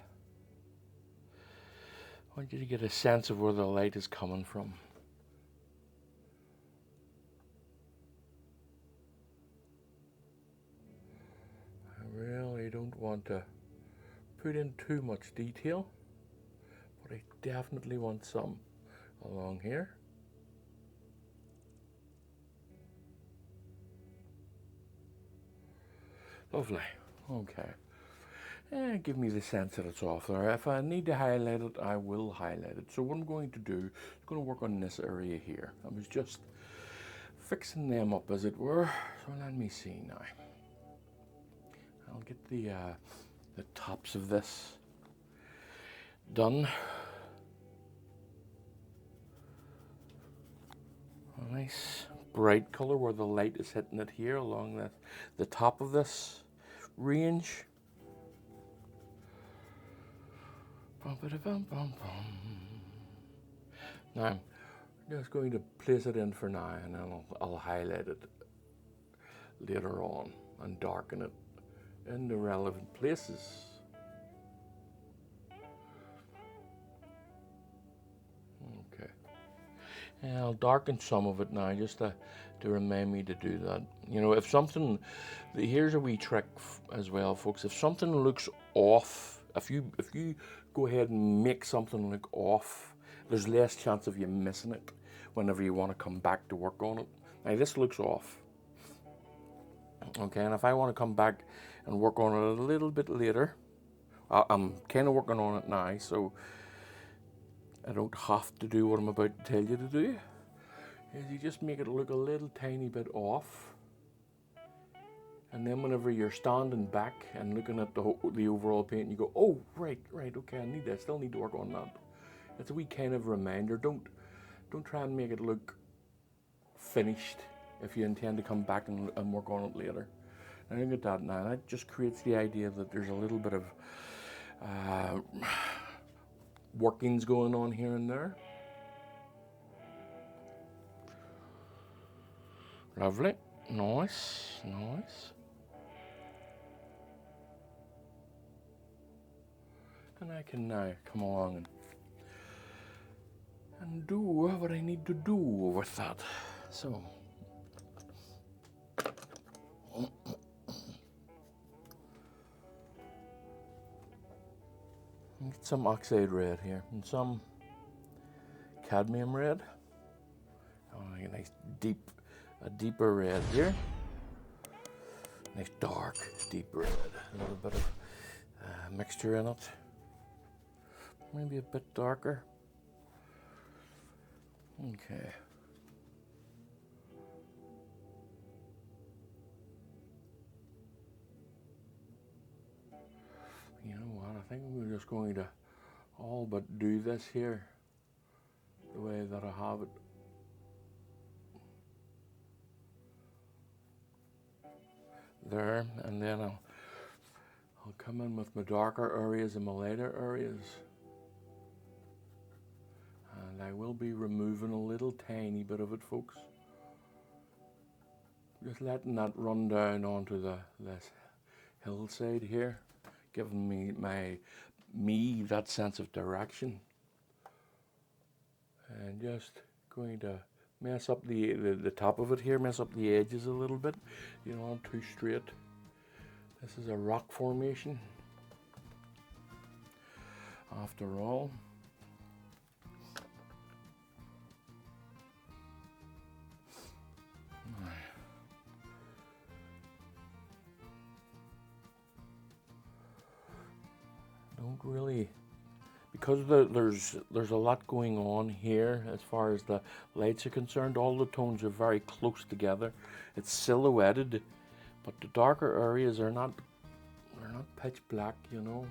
I want you to get a sense of where the light is coming from. I really don't want to put in too much detail, but I definitely want some along here. Lovely. Okay. Give me the sense that it's off there. If I need to highlight it, I will highlight it. So what I'm going to do is going to work on this area here. I was just fixing them up, as it were. So let me see now. I'll get the tops of this done. A nice bright color where the light is hitting it here along the top of this range. Now I'm just going to place it in for now, and then I'll highlight it later on and darken it in the relevant places. And I'll darken some of it now just to remind me to do that. You know, if something, here's a wee trick as well, folks. If something looks off, if you go ahead and make something look off, there's less chance of you missing it whenever you want to come back to work on it. Now this looks off. Okay, and if I want to come back and work on it a little bit later, I'm kind of working on it now, so I don't have to do what I'm about to tell you to do. Is you just make it look a little tiny bit off, and then whenever you're standing back and looking at the overall paint, you go, oh right, okay, I still need to work on that. It's a wee kind of reminder. Don't try and make it look finished if you intend to come back and work on it later. And look at that now. That just creates the idea that there's a little bit of workings going on here and there. Lovely. Nice. And I can now come along and do what I need to do with that. So get some oxide red here and some cadmium red. Oh, a nice deeper red here. Nice dark, deep red. A little bit of mixture in it. Maybe a bit darker. Okay. You know what? I think we're just going to all but do this here the way that I have it. There, and then I'll come in with my darker areas and my lighter areas. And I will be removing a little tiny bit of it, folks. Just letting that run down onto this hillside here, giving me that sense of direction. And just going to mess up the top of it here, mess up the edges a little bit. You know, not too straight. This is a rock formation, after all. Don't really, because there's a lot going on here as far as the lights are concerned. All the tones are very close together. It's silhouetted, but the darker areas are not pitch black, you know.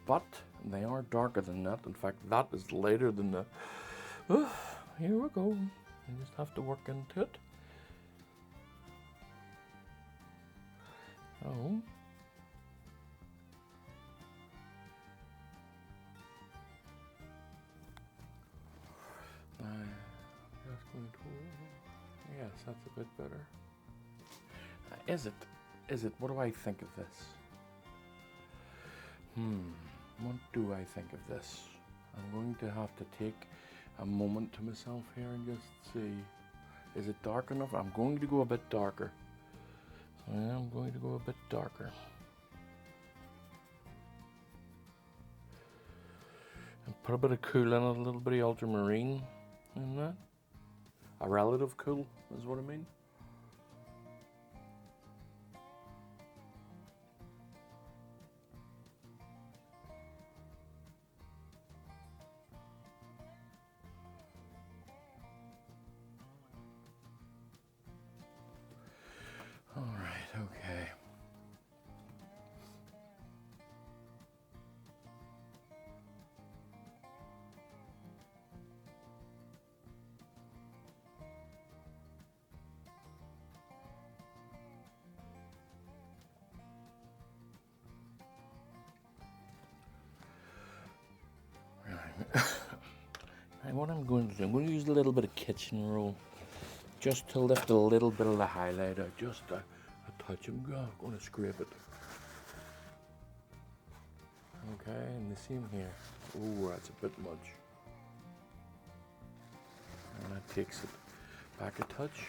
But they are darker than that. In fact, that is lighter than the. Here we go. I just have to work into it. Oh. Just going to. Yes, that's a bit better. Is it? What do I think of this? What do I think of this? I'm going to have to take a moment to myself here and just see. Is it dark enough? I'm going to go a bit darker. So I am going to go a bit darker. And put a bit of cool in it, a little bit of ultramarine in that. A relative cool is what I mean. All right, okay. And what I'm going to do, I'm going to use a little bit of kitchen roll just to lift a little bit of the highlight out, just a touch. I'm going to scrape it. Okay, and the same here. Oh, that's a bit much. takes it back a touch.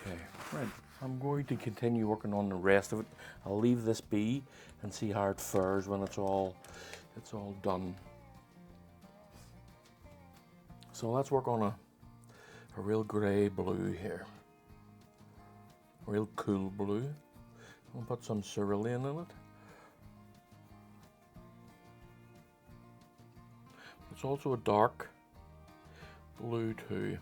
Okay, right. I'm going to continue working on the rest of it. I'll leave this be and see how it fares when it's all done. So let's work on a real grey blue here. Real cool blue. I'll put some cerulean in it. It's also a dark blue too.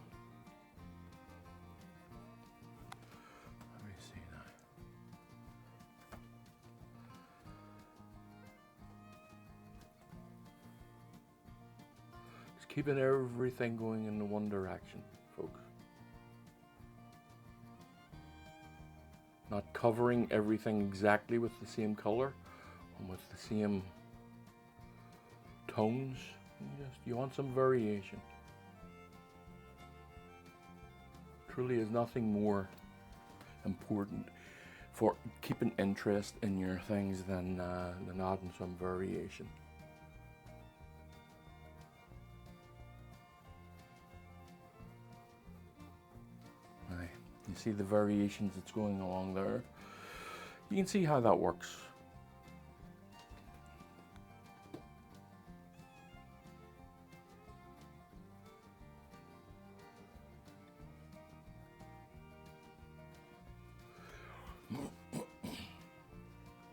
Let me see now. Just keeping everything going in the one direction, folks. Not covering everything exactly with the same color and with the same tones. You want some variation. Truly is nothing more important for keeping interest in your things than adding some variation. Right. You see the variations that's going along there. You can see how that works.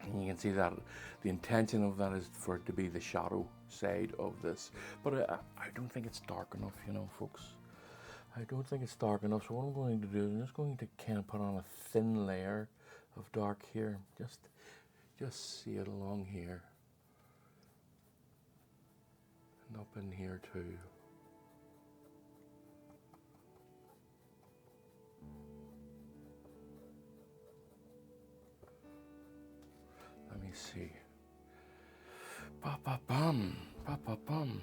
And you can see that the intention of that is for it to be the shadow side of this. But I don't think it's dark enough, you know, folks. I don't think it's dark enough. So what I'm going to do is I'm just going to kind of put on a thin layer of dark here. Just see it along here. And up in here too. Let me see. Ba-ba-bum, ba-ba-bum.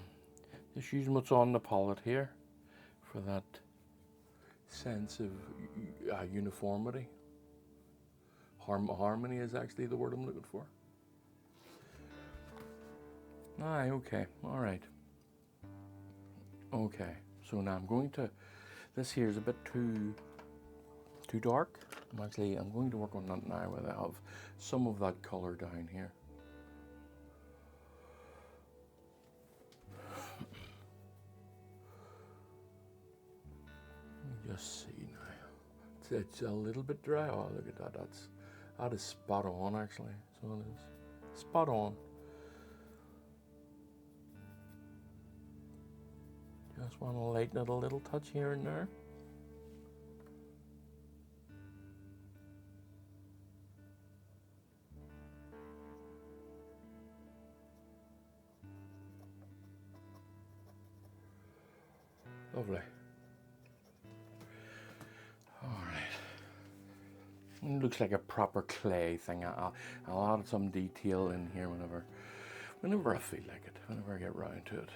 Just using what's on the palette here for that sense of uniformity. Harmony is actually the word I'm looking for. Aye, okay, all right. Okay, so now I'm going to, this here is a bit too dark. I'm going to work on that now where I have some of that color down here. Just see now. It's a little bit dry. Oh, look at that. That is spot on, actually. So it is spot on. Just want to lighten it a little touch here and there. Lovely. All right. It looks like a proper clay thing. I'll add some detail in here whenever I feel like it, whenever I get round to it.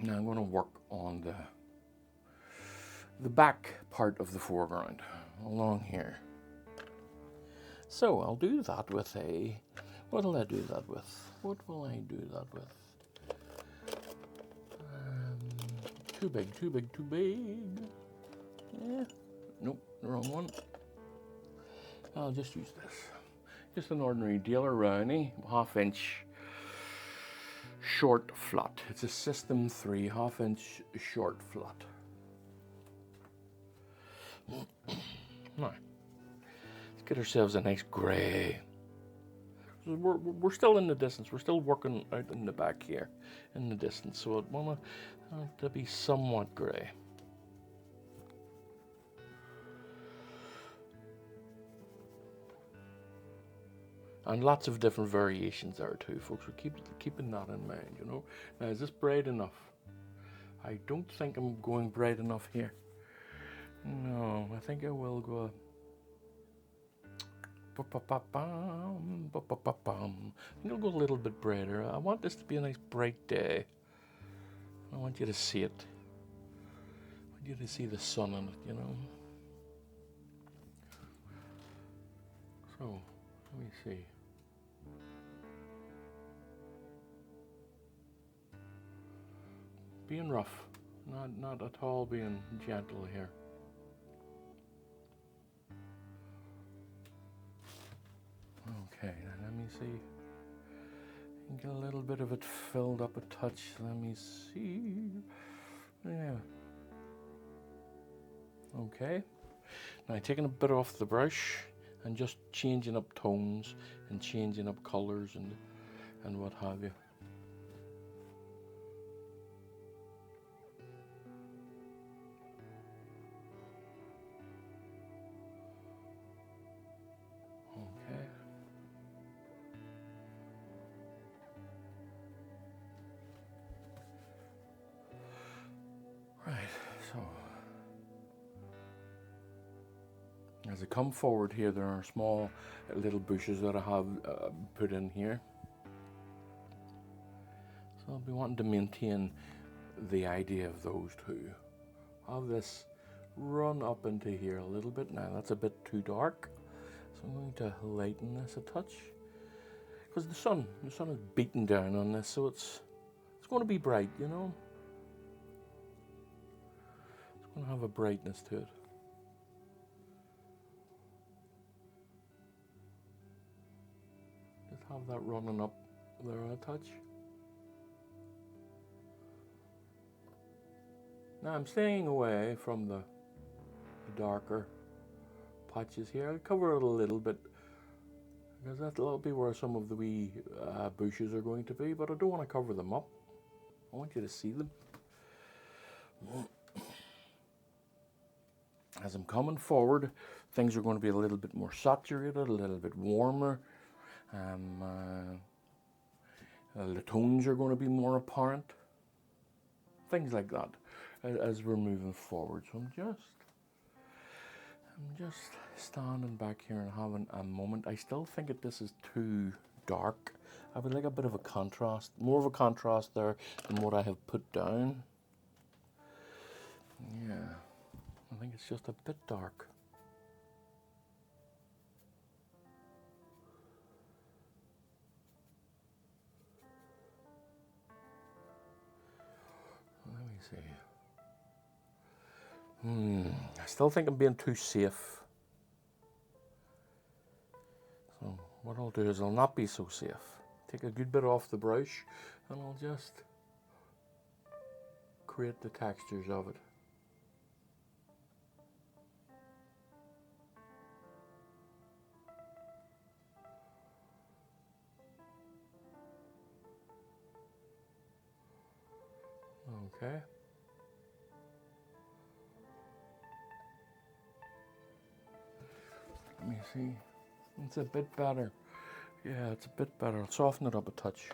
Now I'm going to work on the back part of the foreground along here. So I'll do that with what will I do that with? What will I do that with? Too big, too big, too big. Yeah, nope, the wrong one. I'll just use this. Just an ordinary Daler Rowney, 1/2 inch short flat. It's a System 3 1/2 inch short flat. Now, let's get ourselves a nice grey. We're still in the distance. We're still working out in the back here, in the distance. So I want to be somewhat grey. And lots of different variations there too, folks. We're keeping that in mind, you know. Now, is this bright enough? I don't think I'm going bright enough here. No, I think I will go. I think I'll go a little bit brighter. I want this to be a nice bright day. I want you to see it. I want you to see the sun in it, you know. So, let me see. Being rough, not at all being gentle here. Okay, now let me see. Get a little bit of it filled up a touch. Let me see. Yeah. Okay. Now taking a bit off the brush and just changing up tones and changing up colors and what have you. Okay. Right, so as I come forward here, there are small little bushes that I have put in here. So I'll be wanting to maintain the idea of those two. Have this run up into here a little bit. Now that's a bit too dark, so I'm going to lighten this a touch. Because the sun is beating down on this, so it's going to be bright, you know. It's going to have a brightness to it. Just have that running up there a touch. Now I'm staying away from the darker patches here. I'll cover it a little bit, because that'll be where some of the wee bushes are going to be, but I don't want to cover them up. I want you to see them. As I'm coming forward, things are going to be a little bit more saturated, a little bit warmer. The tones are going to be more apparent. Things like that as we're moving forward. So I'm just standing back here and having a moment. I still think that this is too dark. I would like a bit of a contrast, more of a contrast there than what I have put down. Yeah, I think it's just a bit dark. Let me see. I still think I'm being too safe. So what I'll do is I'll not be so safe. Take a good bit off the brush and I'll just create the textures of it. Okay. Let me see. It's a bit better. Yeah, it's a bit better. I'll soften it up a touch.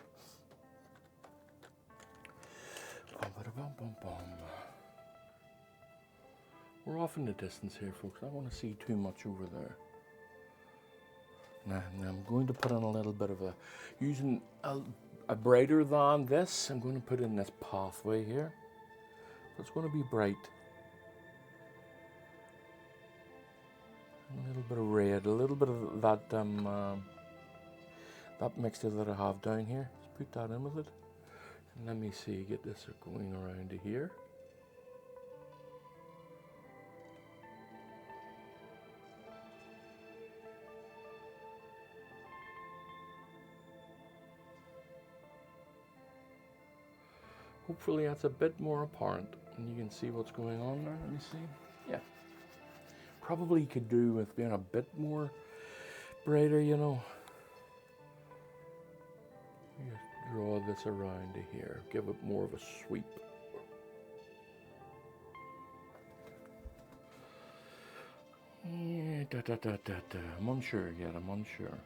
We're off in the distance here, folks. I don't want to see too much over there. Now I'm going to put in a little bit of using a brighter than this. I'm going to put in this pathway here. It's going to be bright. A little bit of red, a little bit of that that mixture that I have down here. Just put that in with it. And let me see, get this going around to here. Hopefully that's a bit more apparent and you can see what's going on there. Let me see. Yeah. Probably could do with being a bit more brighter, you know. Just draw this around to here. Give it more of a sweep. Yeah, I'm unsure yet, I'm unsure.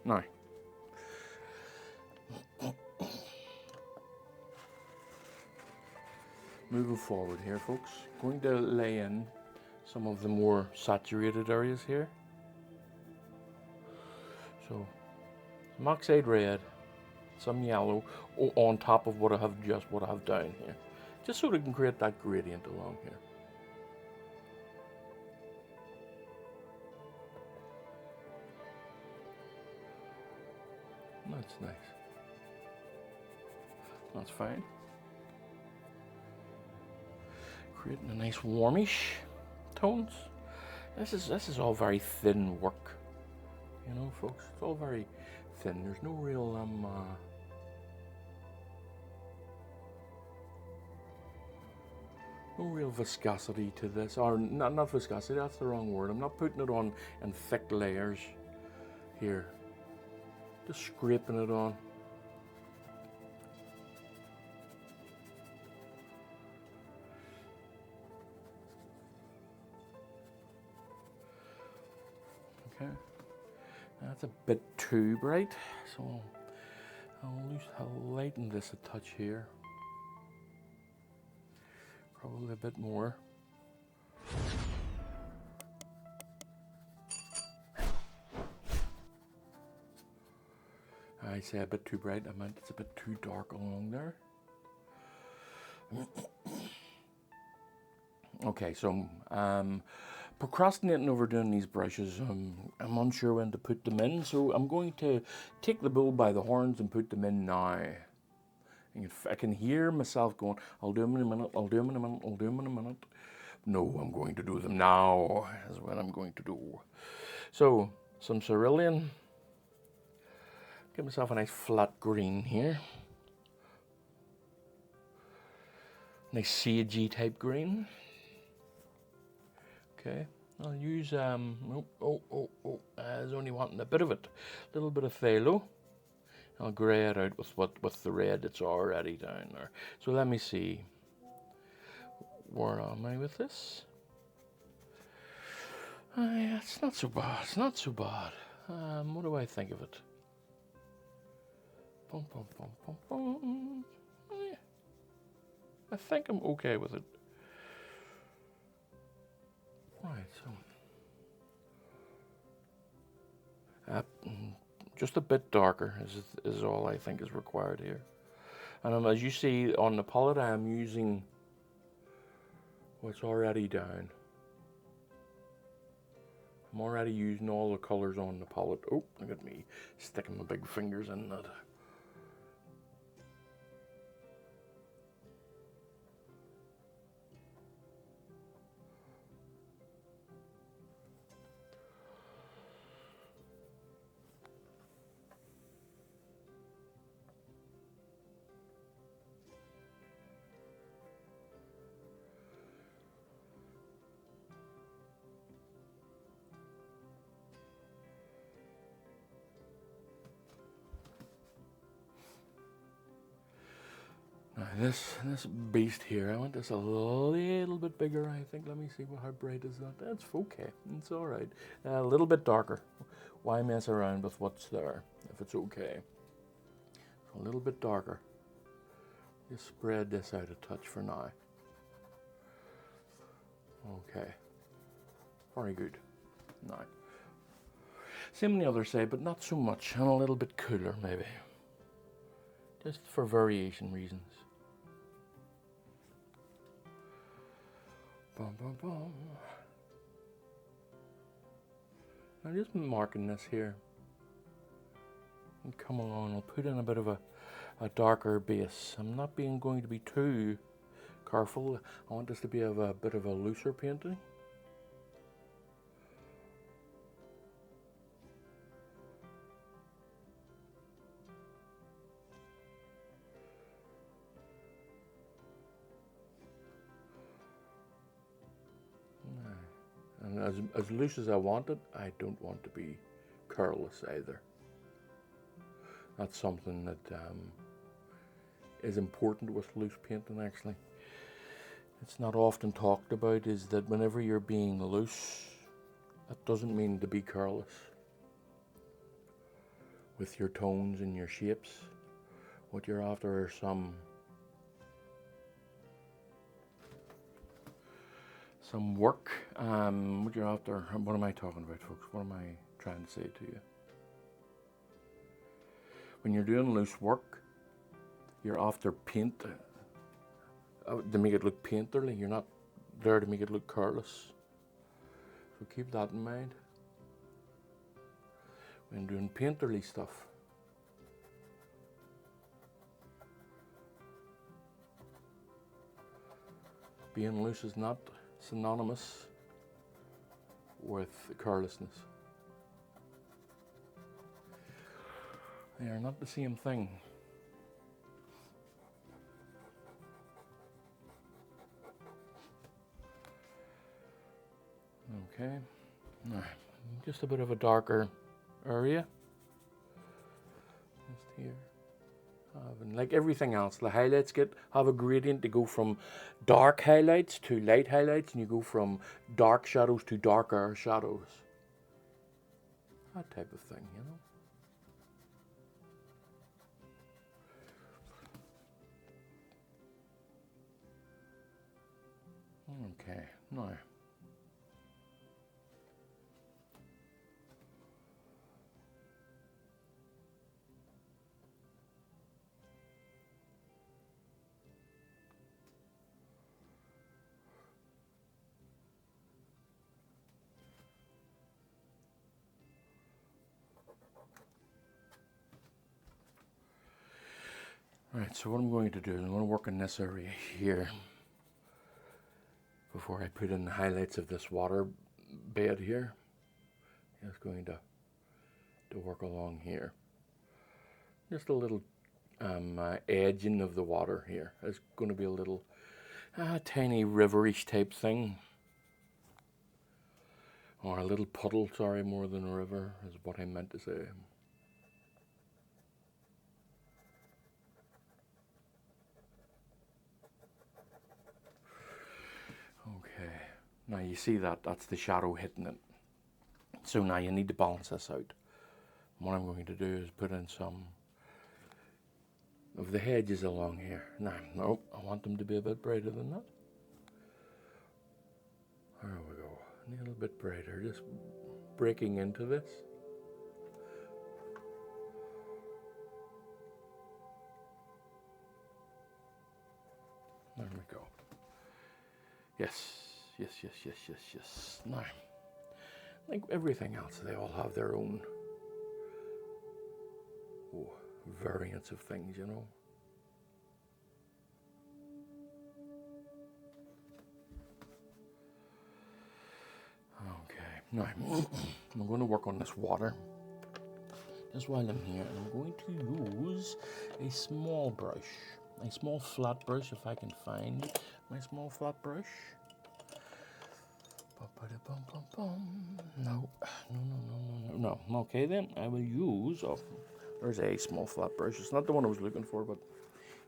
Now. Moving forward here, folks. Going to lay in some of the more saturated areas here. So, some oxide red, some yellow on top of what I have down here. Just so we can create that gradient along here. That's nice. That's fine. Creating a nice warmish tones. This is all very thin work, you know, folks. It's all very thin. There's no real no real viscosity to this, or not viscosity. That's the wrong word. I'm not putting it on in thick layers here. Just scraping it on. Okay, that's a bit too bright, so I'll lighten this a touch here. Probably a bit more. I say a bit too bright, I meant it's a bit too dark along there. Okay, so procrastinating over doing these brushes. I'm unsure when to put them in, so I'm going to take the bull by the horns and put them in now. I can hear myself going, I'll do them in a minute, I'll do them in a minute, I'll do them in a minute. No, I'm going to do them now, is what I'm going to do. So, some cerulean. Give myself a nice flat green here. Nice sagey type green. Okay, I'll use, I was only wanting a bit of it. A little bit of phthalo. I'll grey it out with the red that's already down there. So let me see. Where am I with this? Yeah, it's not so bad. It's not so bad. What do I think of it? Bum, bum, bum, bum, bum. Yeah. I think I'm okay with it. Right, so just a bit darker is all I think is required here. And as you see on the palette, I am using what's already down. I'm already using all the colors on the palette. Oh, look at me sticking my big fingers in that. Now this beast here, I want this a little bit bigger, I think. Let me see how bright is that. That's okay. It's all right. A little bit darker. Why mess around with what's there if it's okay? So a little bit darker. Just spread this out a touch for now. Okay. Very good. Now, same on the other side, but not so much, and a little bit cooler maybe. Just for variation reasons. Bum, bum, bum. I'm just marking this here. And come along, I'll put in a bit of a darker base. I'm not going to be too careful. I want this to be a bit of a looser painting. And as loose as I want it, I don't want to be curlless either. That's something that is important with loose painting actually. It's not often talked about, is that whenever you're being loose, that doesn't mean to be curlless. With your tones and your shapes, what you're after are some work. What you're after, what am I talking about, folks? What am I trying to say to you? When you're doing loose work, you're after paint to make it look painterly. You're not there to make it look curlless. So keep that in mind when doing painterly stuff. Being loose is not synonymous with carelessness. They are not the same thing. Okay, now, just a bit of a darker area. Just here. And like everything else, the highlights have a gradient. They go from dark highlights to light highlights, and you go from dark shadows to darker shadows. That type of thing, you know. Okay, now. Right, so what I'm going to do, I'm going to work in this area here before I put in the highlights of this water bed here. Just going to work along here. Just a little edging of the water here. It's going to be a little tiny riverish type thing. Or a little puddle, sorry, more than a river is what I meant to say. Okay, now you see that's the shadow hitting it. So now you need to balance this out. What I'm going to do is put in some of the hedges along here. Now, nope, I want them to be a bit brighter than that. There we go, a little bit brighter, just breaking into this. There we go. Yes, yes, yes, yes, yes, yes. Now, like everything else, they all have their own variants of things, you know. Okay, now I'm going to work on this water just while I'm here, and I'm going to use a small brush, a small flat brush if I can find my small flat brush. No. Okay then, I will use, there's a small flat brush. It's not the one I was looking for, but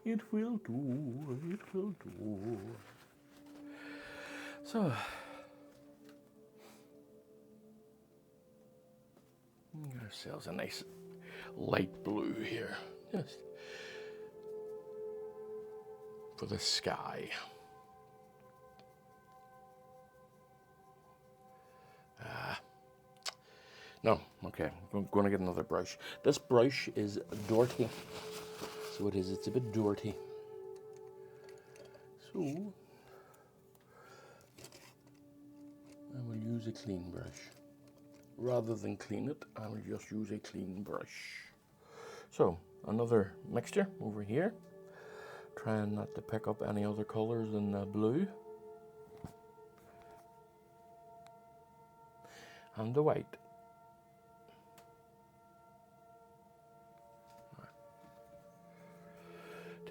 it will do, it will do. So, get ourselves a nice light blue here, just for the sky. No, okay, I'm going to get another brush. This brush is dirty, so it is, it's a bit dirty. So, I will use a clean brush. Rather than clean it, I will just use a clean brush. So, another mixture over here. Trying not to pick up any other colors than blue. And the white.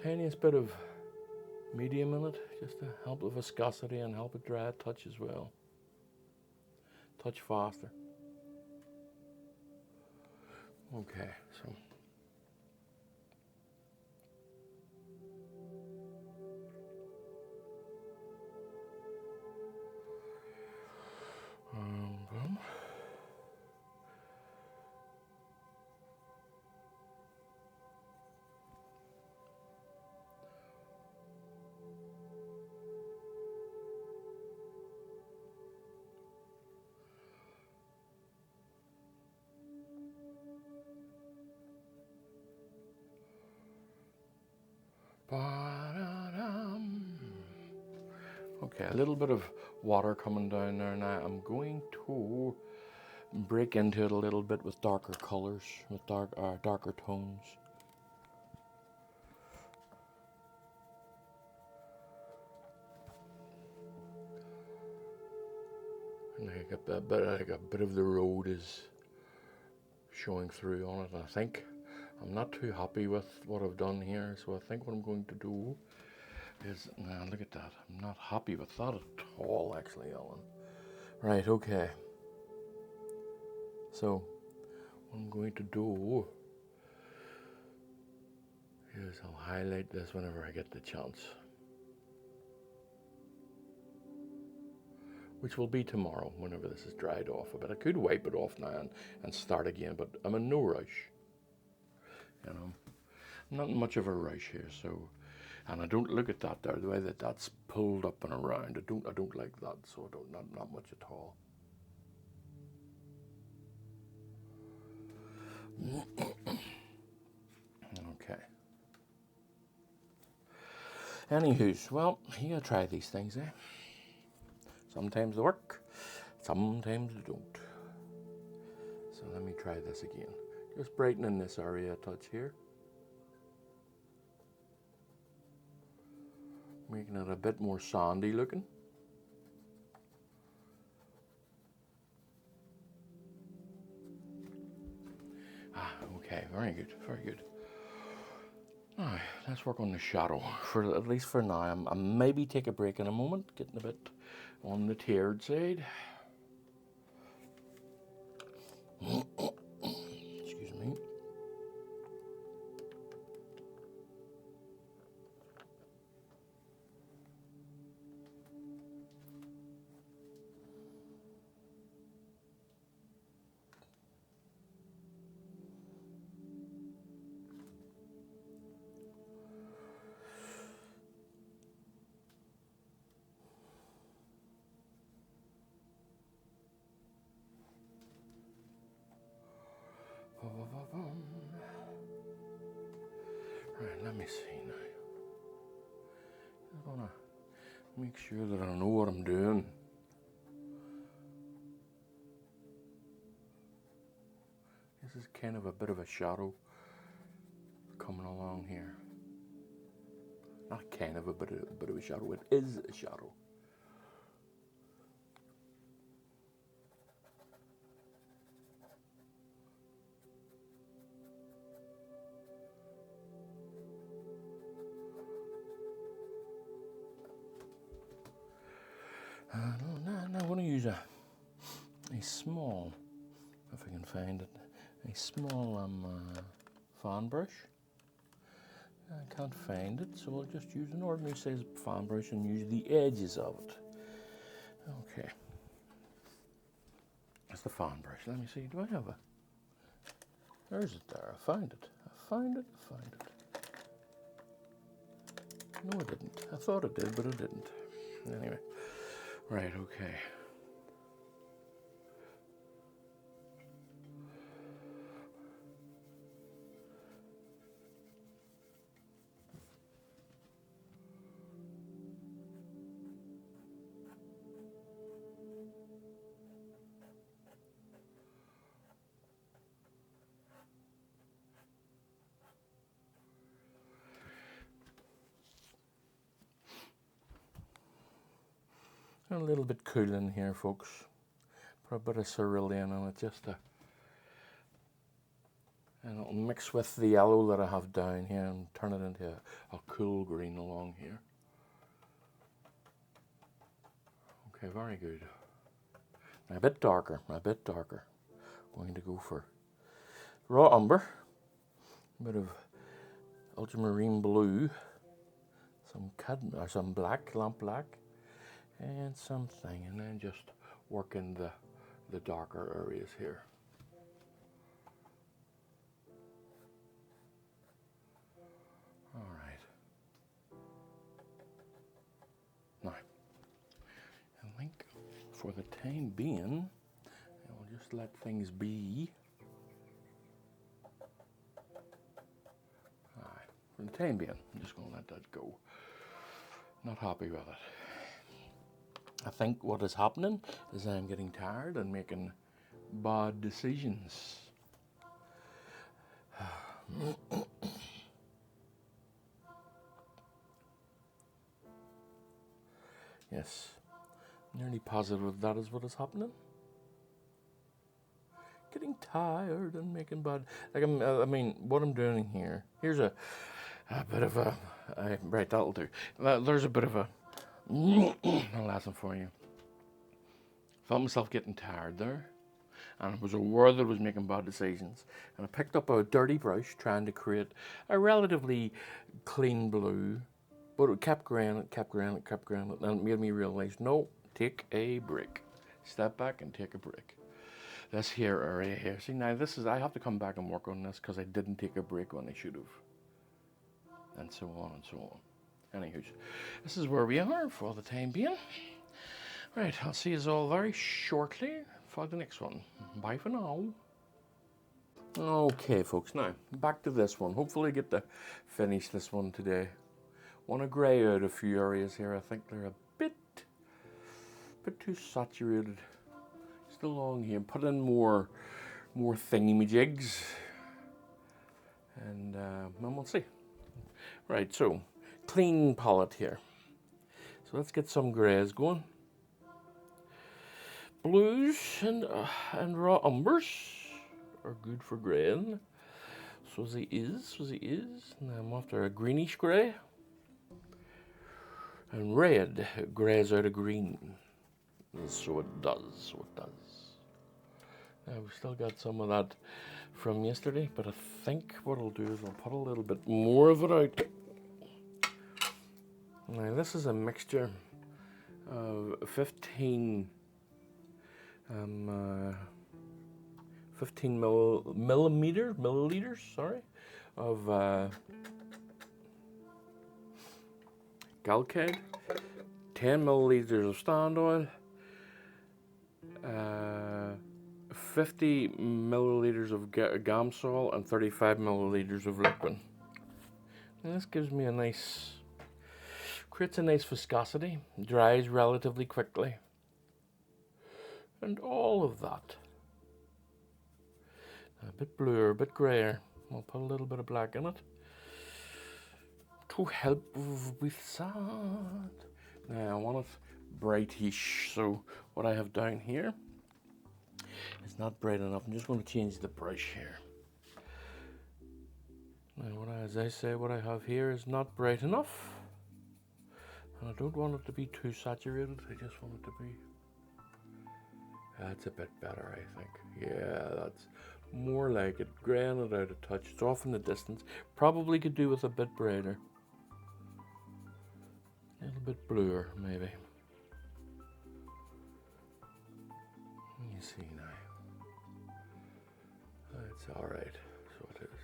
Tiniest bit of medium in it, just to help the viscosity and help it dry a touch as well. Touch faster. Okay, so. Boom. Okay, a little bit of water coming down there now. I'm going to break into it a little bit with darker colors, with darker tones. like a bit of the road is showing through on it. And I think I'm not too happy with what I've done here, so I think what I'm going to do is, now look at that, I'm not happy with that at all actually, Alan. Right, okay. So what I'm going to do is I'll highlight this whenever I get the chance, which will be tomorrow whenever this is dried off a bit. I could wipe it off now and start again, but I'm in no rush. You know, not much of a rush here. So, and I don't look at that there, the way that that's pulled up and around. I don't like that. So I don't, not much at all. Okay. Anywho's, well, you gotta try these things, eh? Sometimes they work, sometimes they don't. So let me try this again. Just brightening this area a touch here. Making it a bit more sandy looking. Okay, very good, very good. All right, let's work on the shadow, for at least for now. I maybe take a break in a moment, getting a bit on the tiered side. Excuse me. Right, let me see now. I want to make sure that I know what I'm doing. This is kind of a bit of a shadow coming along here. Not kind of a bit of a shadow, it is a shadow. Now I want to use a small, if I can find it, a small fan brush. I can't find it, so I'll just use an ordinary size fan brush and use the edges of it. Okay. That's the fan brush. Let me see, do I have a... There's it there, I found it. I found it. No, I didn't. I thought it did, but it didn't. Anyway. Right, okay. A little bit cool in here, folks. Put a bit of cerulean on it, just to, and it'll mix with the yellow that I have down here and turn it into a cool green along here. Okay, very good. Now, a bit darker. Going to go for raw umber, a bit of ultramarine blue, some black, lamp black, and something, and then just work in the darker areas here. All right. Now, I think for the time being, I'll just let things be. All right. For the time being, I'm just going to let that go. Not happy with it. I think what is happening is I'm getting tired and making bad decisions. Yes, nearly positive that is what is happening. tired and making bad. Like I mean, what I'm doing here. Here's a bit of a. Right, that'll do. There's a bit of a lesson for you. Felt myself getting tired there, and I was aware that I was making bad decisions. And I picked up a dirty brush, trying to create a relatively clean blue, but it kept graying, it kept graying, it kept graying, and it made me realize, no, take a break. Step back and take a break. This here area here. See, now this is, I have to come back and work on this because I didn't take a break when I should have. And so on and so on. Anywho, this is where we are for the time being. Right, I'll see you all very shortly for the next one. Bye for now. Okay, folks, now back to this one. Hopefully get to finish this one today. Want to grey out a few areas here. I think they're a bit too saturated. Just along here, put in more thingy-majigs, and we'll see. Right, so clean palette here. So let's get some greys going. Blues and raw umbers are good for graying. So they is. Now I'm after a greenish grey. And red greys out of green. So it does, Now we've still got some of that from yesterday, but I think what I'll do is I'll put a little bit more of it out. Now this is a mixture of 15 milliliters, sorry, of Galcade, 10 milliliters of stand oil, 50 milliliters of Gamsol, and 35 milliliters of liquid. And this gives me creates a nice viscosity, dries relatively quickly, and all of that. A bit bluer, a bit grayer. I'll put a little bit of black in it to help with that. Now I want it brightish, so what I have down here is not bright enough. I'm just going to change the brush here. Now as I say, what I have here is not bright enough, and I don't want it to be too saturated. I just want it to be, that's a bit better, I think. Yeah, that's more like it, graying it out a touch. It's off in the distance. Probably could do with a bit brighter. A little bit bluer, maybe. Let me see now. That's all right. So it is.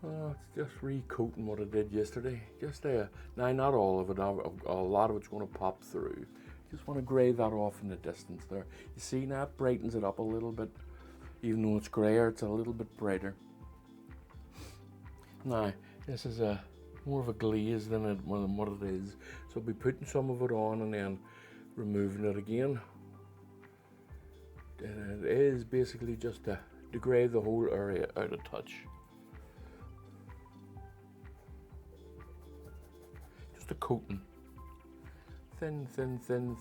Well, it's just recoating what I did yesterday. Just now, not all of it. A lot of it's going to pop through. Just want to grey that off in the distance there. You see now, it brightens it up a little bit. Even though it's grayer, it's a little bit brighter. Now, this is more of a glaze than what it is. So I'll be putting some of it on and then removing it again. And it is basically just to grey the whole area out a touch. Just a coating. Thin coating.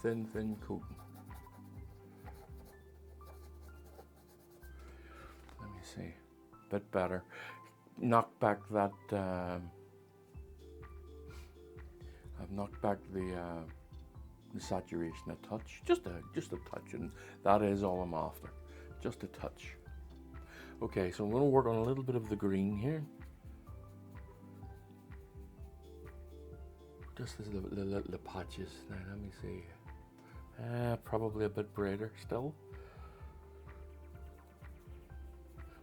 Let me see. Bit better. Knock back that. I've knocked back the saturation a touch, just a touch, and that is all I'm after. Just a touch. Okay, so I'm going to work on a little bit of the green here. Just as the patches. Now let me see. Probably a bit brighter still.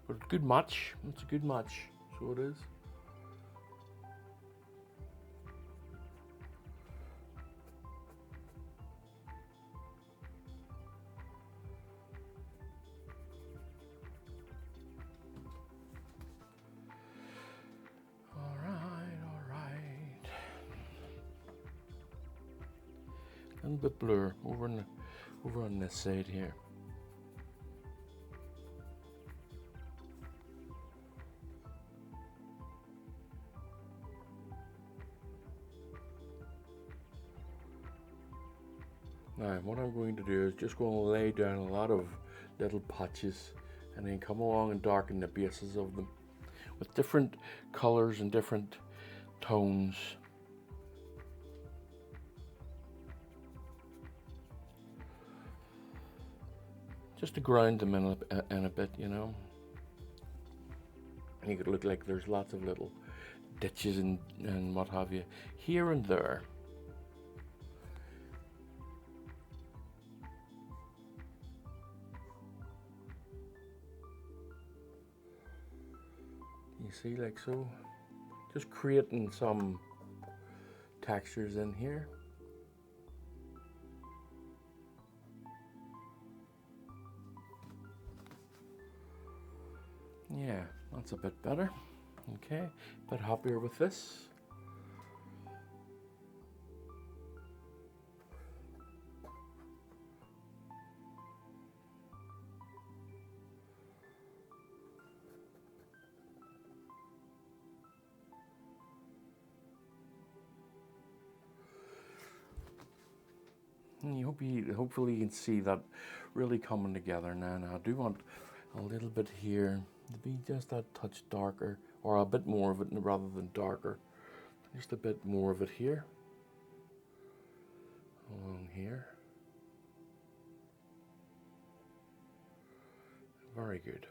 But good match. It's a good match. So it is. A little bit blur over on this side here. Now what I'm going to do is just going to lay down a lot of little patches and then come along and darken the bases of them with different colors and different tones. Just to ground them in a bit, you know. Make it look like there's lots of little ditches and what have you here and there. You see, like so. Just creating some textures in here. Yeah, that's a bit better. Okay, a bit happier with this. And hopefully you can see that really coming together now. Now I do want a little bit here to be just a touch darker, or a bit more of it rather than darker. Just a bit more of it here, along here. Very good.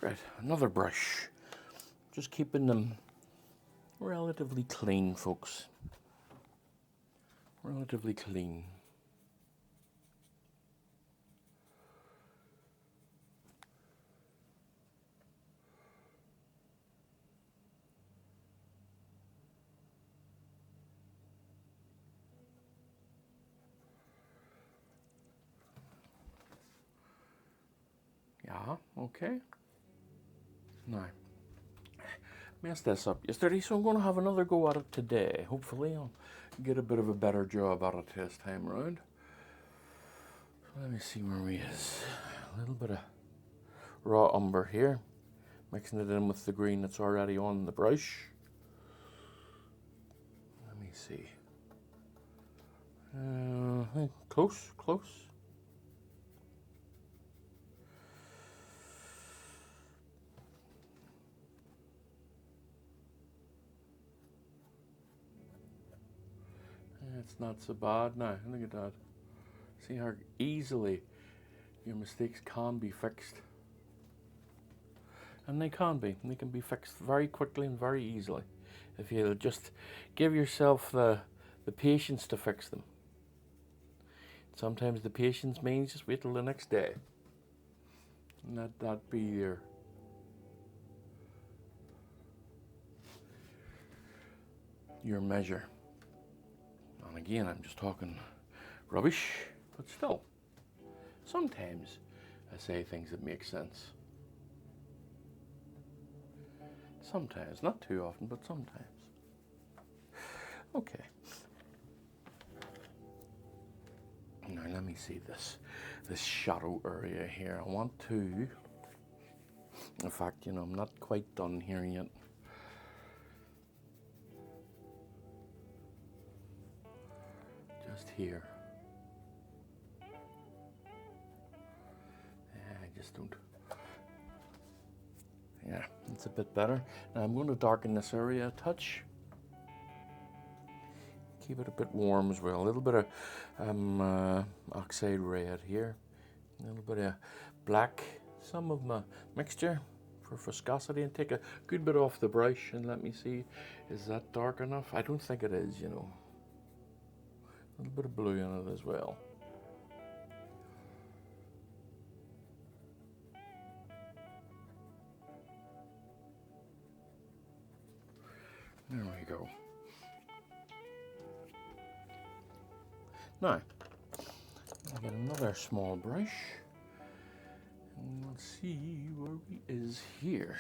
Right, another brush. Just keeping them relatively clean, folks. Relatively clean. Yeah, okay. Now, messed this up yesterday, so I'm going to have another go at it today. Hopefully I'll get a bit of a better job at it this time around. So let me see where we is. A little bit of raw umber here, mixing it in with the green that's already on the brush. Let me see. Close, close. It's not so bad now. Look at that. See how easily your mistakes can be fixed. And they can be. They can be fixed very quickly and very easily if you just give yourself the patience to fix them. Sometimes the patience means just wait till the next day. And let that be your measure. And again, I'm just talking rubbish, but still, sometimes I say things that make sense. Sometimes, not too often, but sometimes. Okay. Now let me see this shadow area here. I want to, in fact, you know, I'm not quite done here yet. Just here. I just don't. Yeah, it's a bit better. Now I'm going to darken this area a touch. Keep it a bit warm as well. A little bit of oxide red here. A little bit of black. Some of my mixture for viscosity, and take a good bit off the brush and let me see, is that dark enough? I don't think it is, you know. A little bit of blue in it as well. There we go. Now, I'll get another small brush, and let's see where we is here.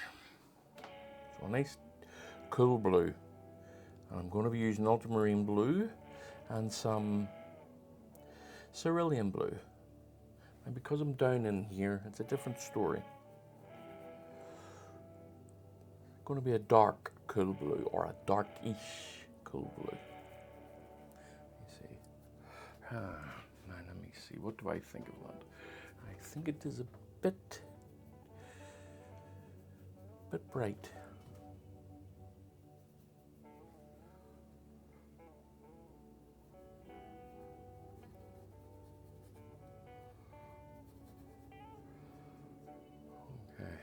So a nice cool blue. And I'm going to be using ultramarine blue and some cerulean blue. And because I'm down in here, it's a different story. It's going to be a dark cool blue, or a darkish cool blue. You see. Now let me see, what do I think of that? I think it is a bit bright. Okay.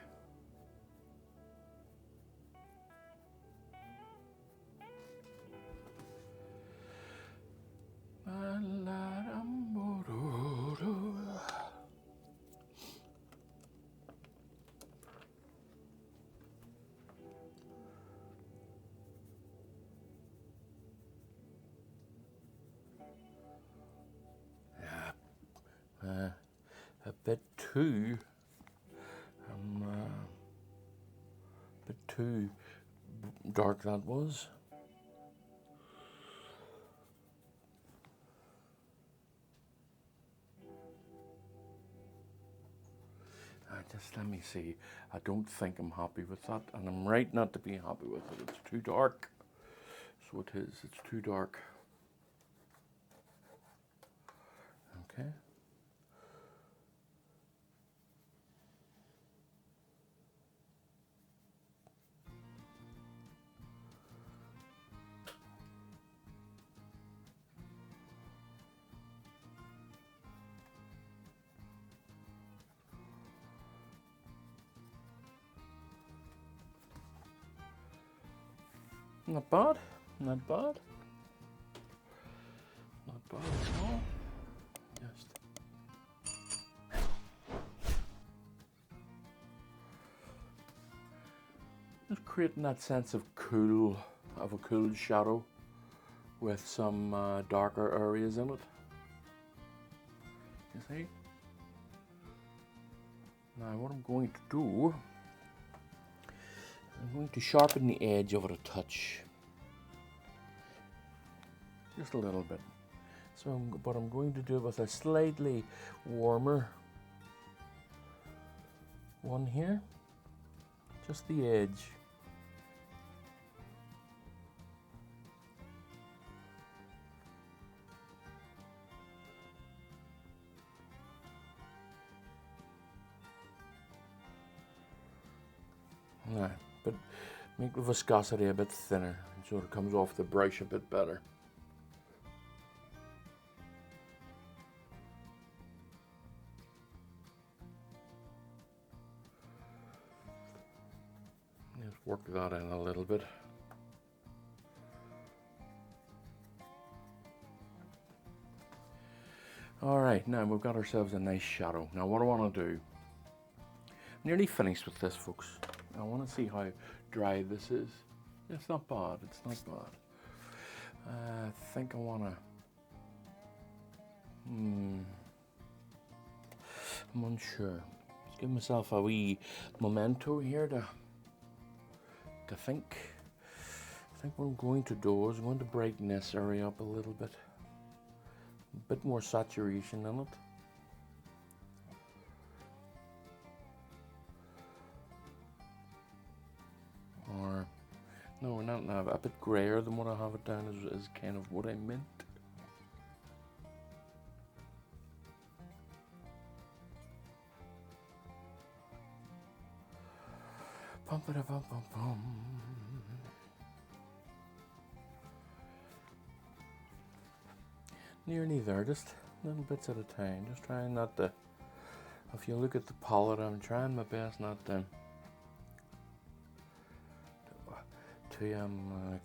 A bit too, dark that was. Just let me see. I don't think I'm happy with that, and I'm right not to be happy with it. It's too dark. So it is. It's too dark. Okay. Not bad. Not bad. Not bad at all. Just creating that sense of a cool shadow with some darker areas in it. You see? Now what I'm going to do, I'm going to sharpen the edge of it a touch. Just a little bit. So, but I'm going to do it with a slightly warmer one here. Just the edge. Right, but make the viscosity a bit thinner so it comes off the brush a bit better. Just work that in a little bit. Alright, now we've got ourselves a nice shadow. Now what I want to do, nearly finished with this, folks. I want to see how dry this is. It's not bad, it's not bad. I think I want to, I'm unsure. Just give myself a wee memento here to think. I think what I'm going to do is I'm going to brighten this area up a little bit. A bit more saturation in it. Or, no, we're not now, a bit grayer than what I have it down is kind of what I meant. Bum. Nearly there, just little bits at a time. Just trying not to, if you look at the palette, I'm trying my best not to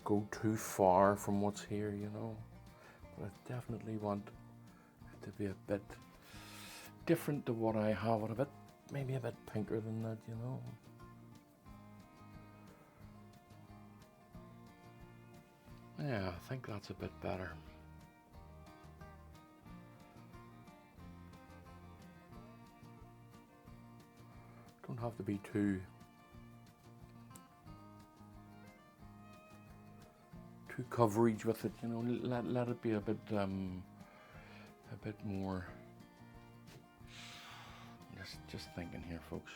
go too far from what's here, you know. But I definitely want it to be a bit different to what I have, and maybe a bit pinker than that, you know. Yeah, I think that's a bit better. Don't have to be too coverage with it, you know. Let it be a bit more. Just thinking here, folks.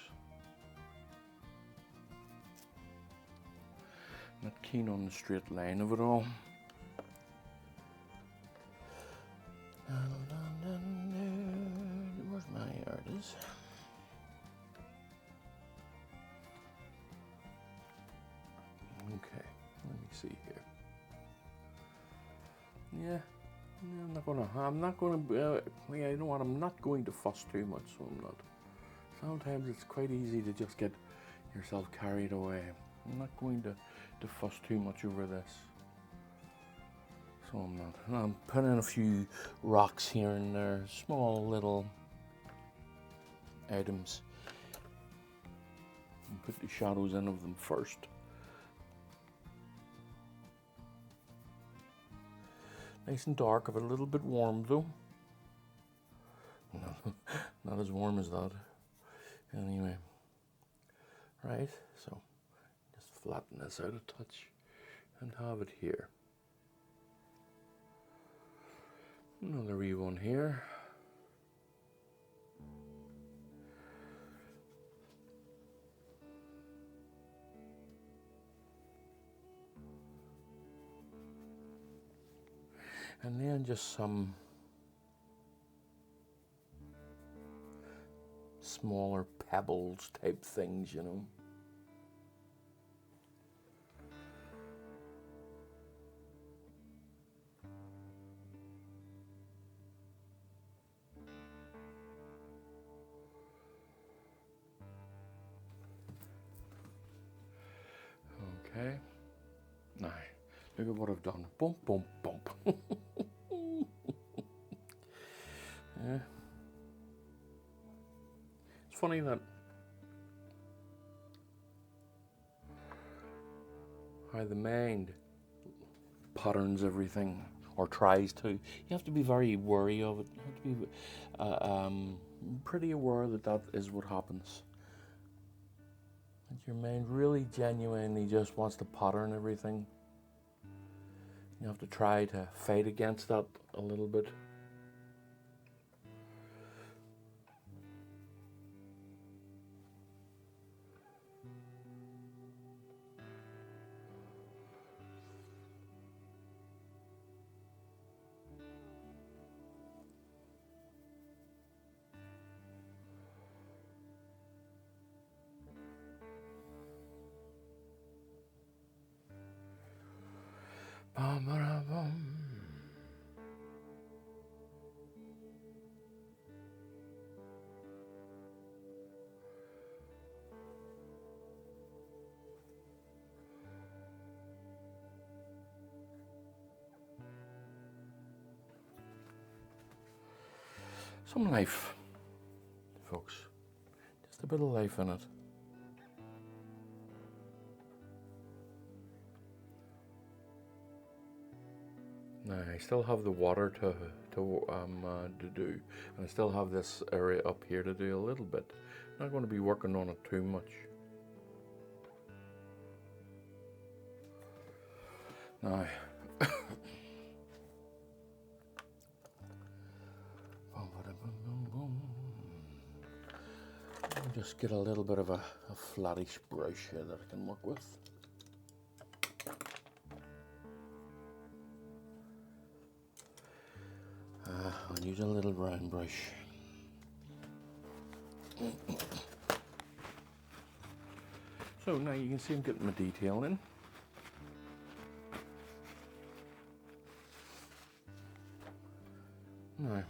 Not keen on the straight line of it all. Where's my, there it is. Okay, let me see here. Yeah, I'm not gonna, yeah, you know what, I'm not going to fuss too much, so I'm not. Sometimes it's quite easy to just get yourself carried away. I'm not going to fuss too much over this. So I'm not. And I'm putting a few rocks here and there, small little items. And put the shadows in of them first. Nice and dark, a little bit warm though. Not as warm as that. Anyway, right, so just flatten this out a touch and have it here. Another wee one here. And then just some smaller pebbles type things, you know. Okay. Now, look at what I've done. Bump, bump, bump. Yeah. It's funny that how the mind patterns everything, or tries to. You have to be very wary of it. You have to be pretty aware that that is what happens. That your mind really genuinely just wants to pattern everything. You have to try to fight against that a little bit. Bum, bum, bum. Some life, folks. Just a bit of life in it. Now I still have the water to do, and I still have this area up here to do a little bit. I'm not going to be working on it too much. Now, I'll just get a little bit of a flattish brush here that I can work with. I'll use a little round brush. So now you can see I'm getting my detail in. Now,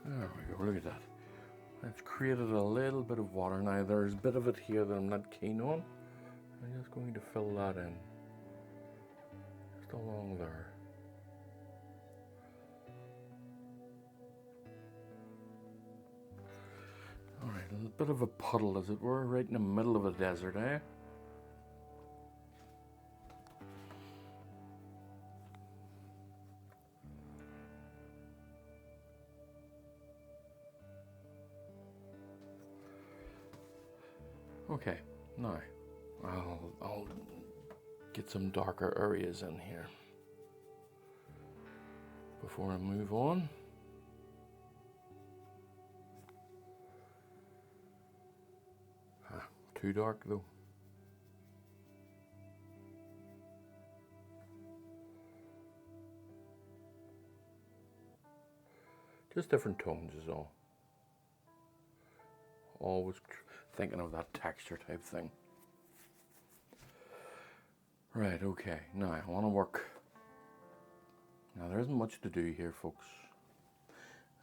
there we go, look at that. I've created a little bit of water. Now there's a bit of it here that I'm not keen on. I'm just going to fill that in. Just along there. Alright, a bit of a puddle as it were, right in the middle of a desert, eh? Okay, now I'll get some darker areas in here before I move on. Too dark though. Just different tones is all. Always thinking of that texture type thing. Right, okay, now I want to work. Now there isn't much to do here, folks.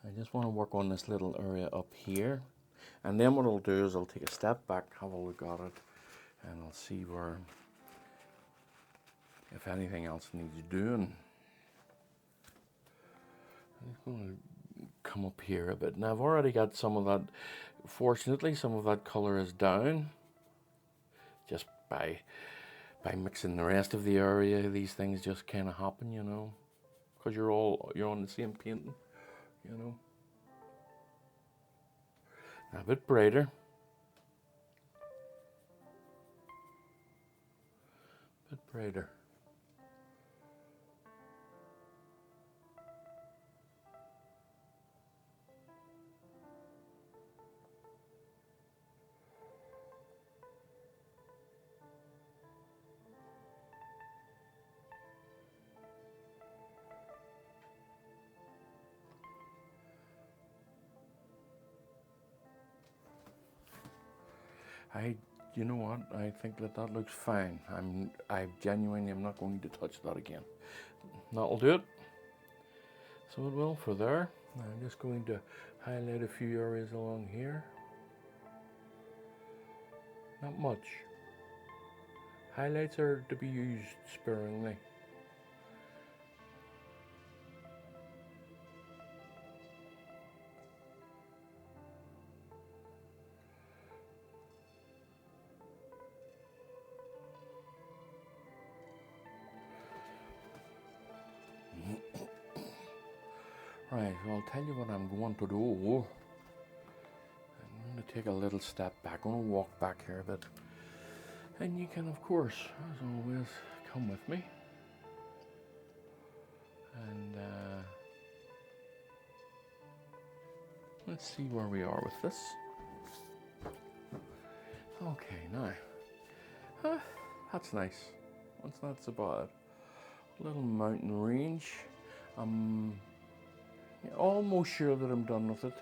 I just want to work on this little area up here. And then what I'll do is I'll take a step back, have a look at it, and I'll see where, if anything else needs doing. I'm just going to come up here a bit. Now I've already got some of that, fortunately some of that colour is down. Just by mixing the rest of the area, these things just kind of happen, you know. Because you're on the same painting, you know. Now a bit brighter. A bit brighter. You know what? I think that looks fine. I genuinely am not going to touch that again. That'll do it. So it will for there. I'm just going to highlight a few areas along here. Not much. Highlights are to be used sparingly. Right, so I'll tell you what I'm going to do. I'm going to take a little step back. I'm going to walk back here a bit. And you can, of course, as always, come with me. And let's see where we are with this. Okay, now, that's nice. That's not so bad. Little mountain range. Almost sure that I'm done with it.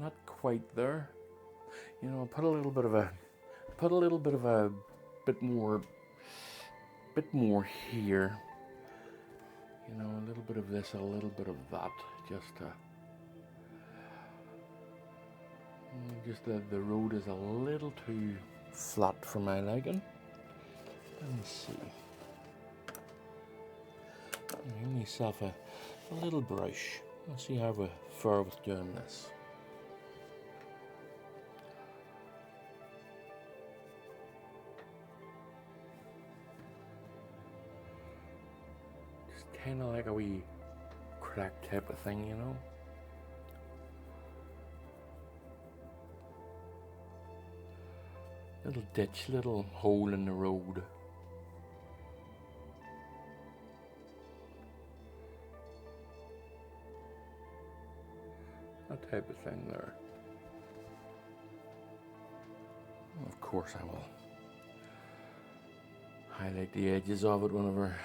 Not quite there. You know, put a little bit of a bit more here. You know, a little bit of this, a little bit of that, just the road is a little too flat for my liking. Let me see. Give myself a little brush. Let's see how far with doing this. Just kind of like a wee crack type of thing, you know. Little ditch, little hole in the road. That type of thing there. Of course I will highlight the edges of it whenever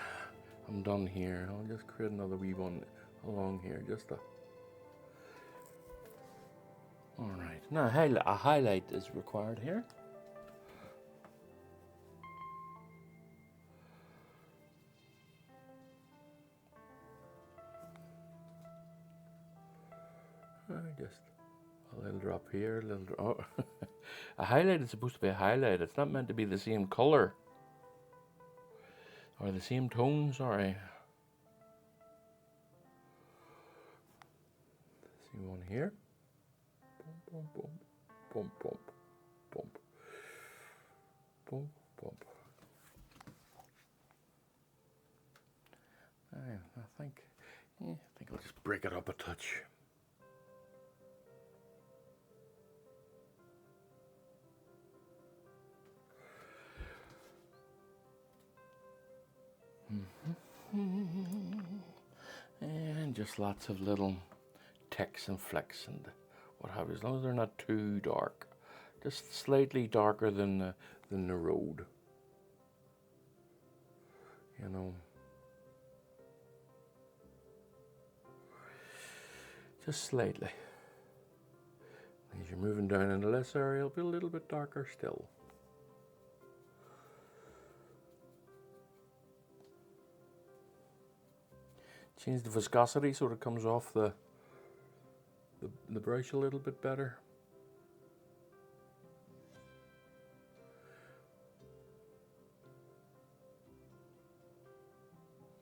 I'm done here. I'll just create another wee one along here, just a... Alright, now a highlight is required here. Just a little drop here, a little drop. Oh. A highlight is supposed to be a highlight. It's not meant to be the same color or the same tone. Sorry. See one here. Bump, bump, bump, bump, bump, bump, bump. I think I'll just break it up a touch. And just lots of little ticks and flecks and what have you, as long as they're not too dark. Just slightly darker than the road. You know. Just slightly. As you're moving down into this area, it'll be a little bit darker still. Change the viscosity so it comes off the brush a little bit better.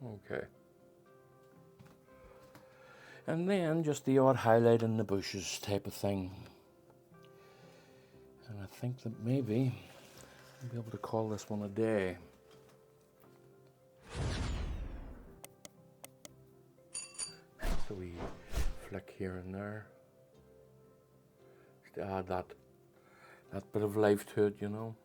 Okay. And then just the odd highlight in the bushes type of thing. And I think that maybe I'll be able to call this one a day. Just a wee flick here and there. Just to add that bit of life to it, you know.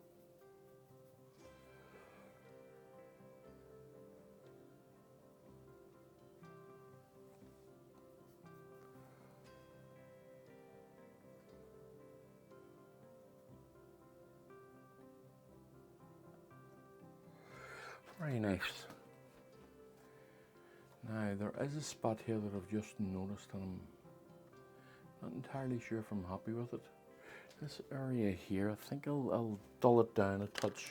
Very nice. Now there is a spot here that I've just noticed and I'm not entirely sure if I'm happy with it. This area here, I think I'll dull it down a touch.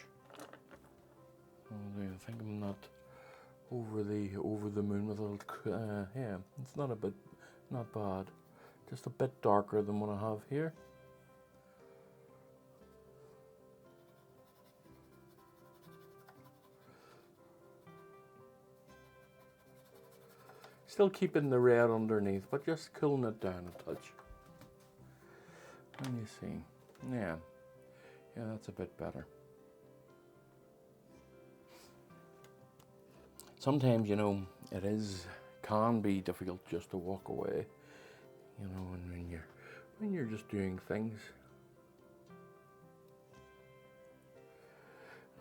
I think I'm not over the moon with it. Yeah, it's not bad. Just a bit darker than what I have here. Still keeping the red underneath, but just cooling it down a touch. Let me see. Yeah, that's a bit better. Sometimes, you know, can be difficult just to walk away. You know, and when you're just doing things.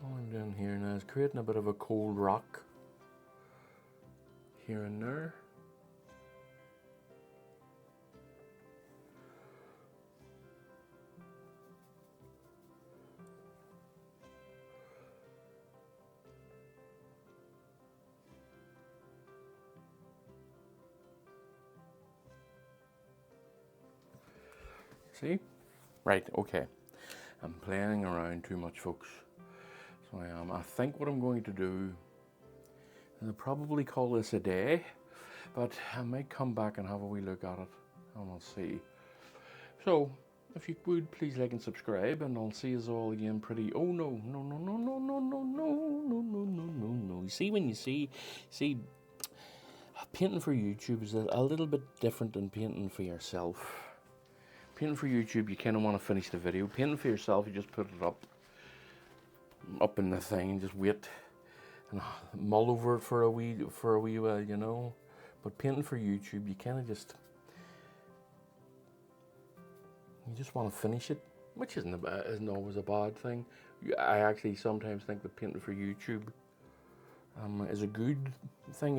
All I'm doing here now is creating a bit of a cold rock here and there. See? Right, okay. I'm playing around too much, folks. So I am. I think what I'm going to do is I'll probably call this a day, but I might come back and have a wee look at it and I'll see. So, if you would, please like and subscribe, and I'll see us all again pretty... Oh, no. You see, when you see... Painting for YouTube is a little bit different than painting for yourself. Painting for YouTube, you kind of want to finish the video. Painting for yourself, you just put it up in the thing and just wait and mull over it for a wee while, you know. But painting for YouTube, you kind of just want to finish it, which isn't always a bad thing. I actually sometimes think that painting for YouTube is a good thing.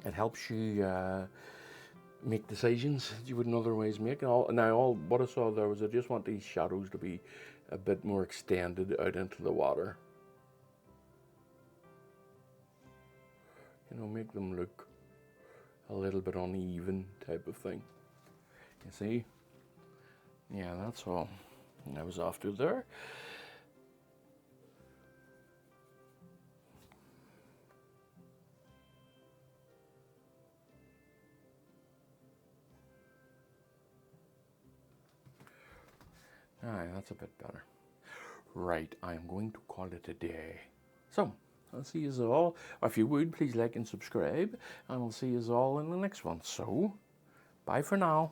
It helps you make decisions that you wouldn't otherwise make. What I saw there was I just want these shadows to be a bit more extended out into the water. You know, make them look a little bit uneven type of thing. You see? Yeah, that's all I was after there. Aye, that's a bit better. Right, I'm going to call it a day. So, I'll see you all. If you would, please like and subscribe, and I'll see you all in the next one. So, bye for now.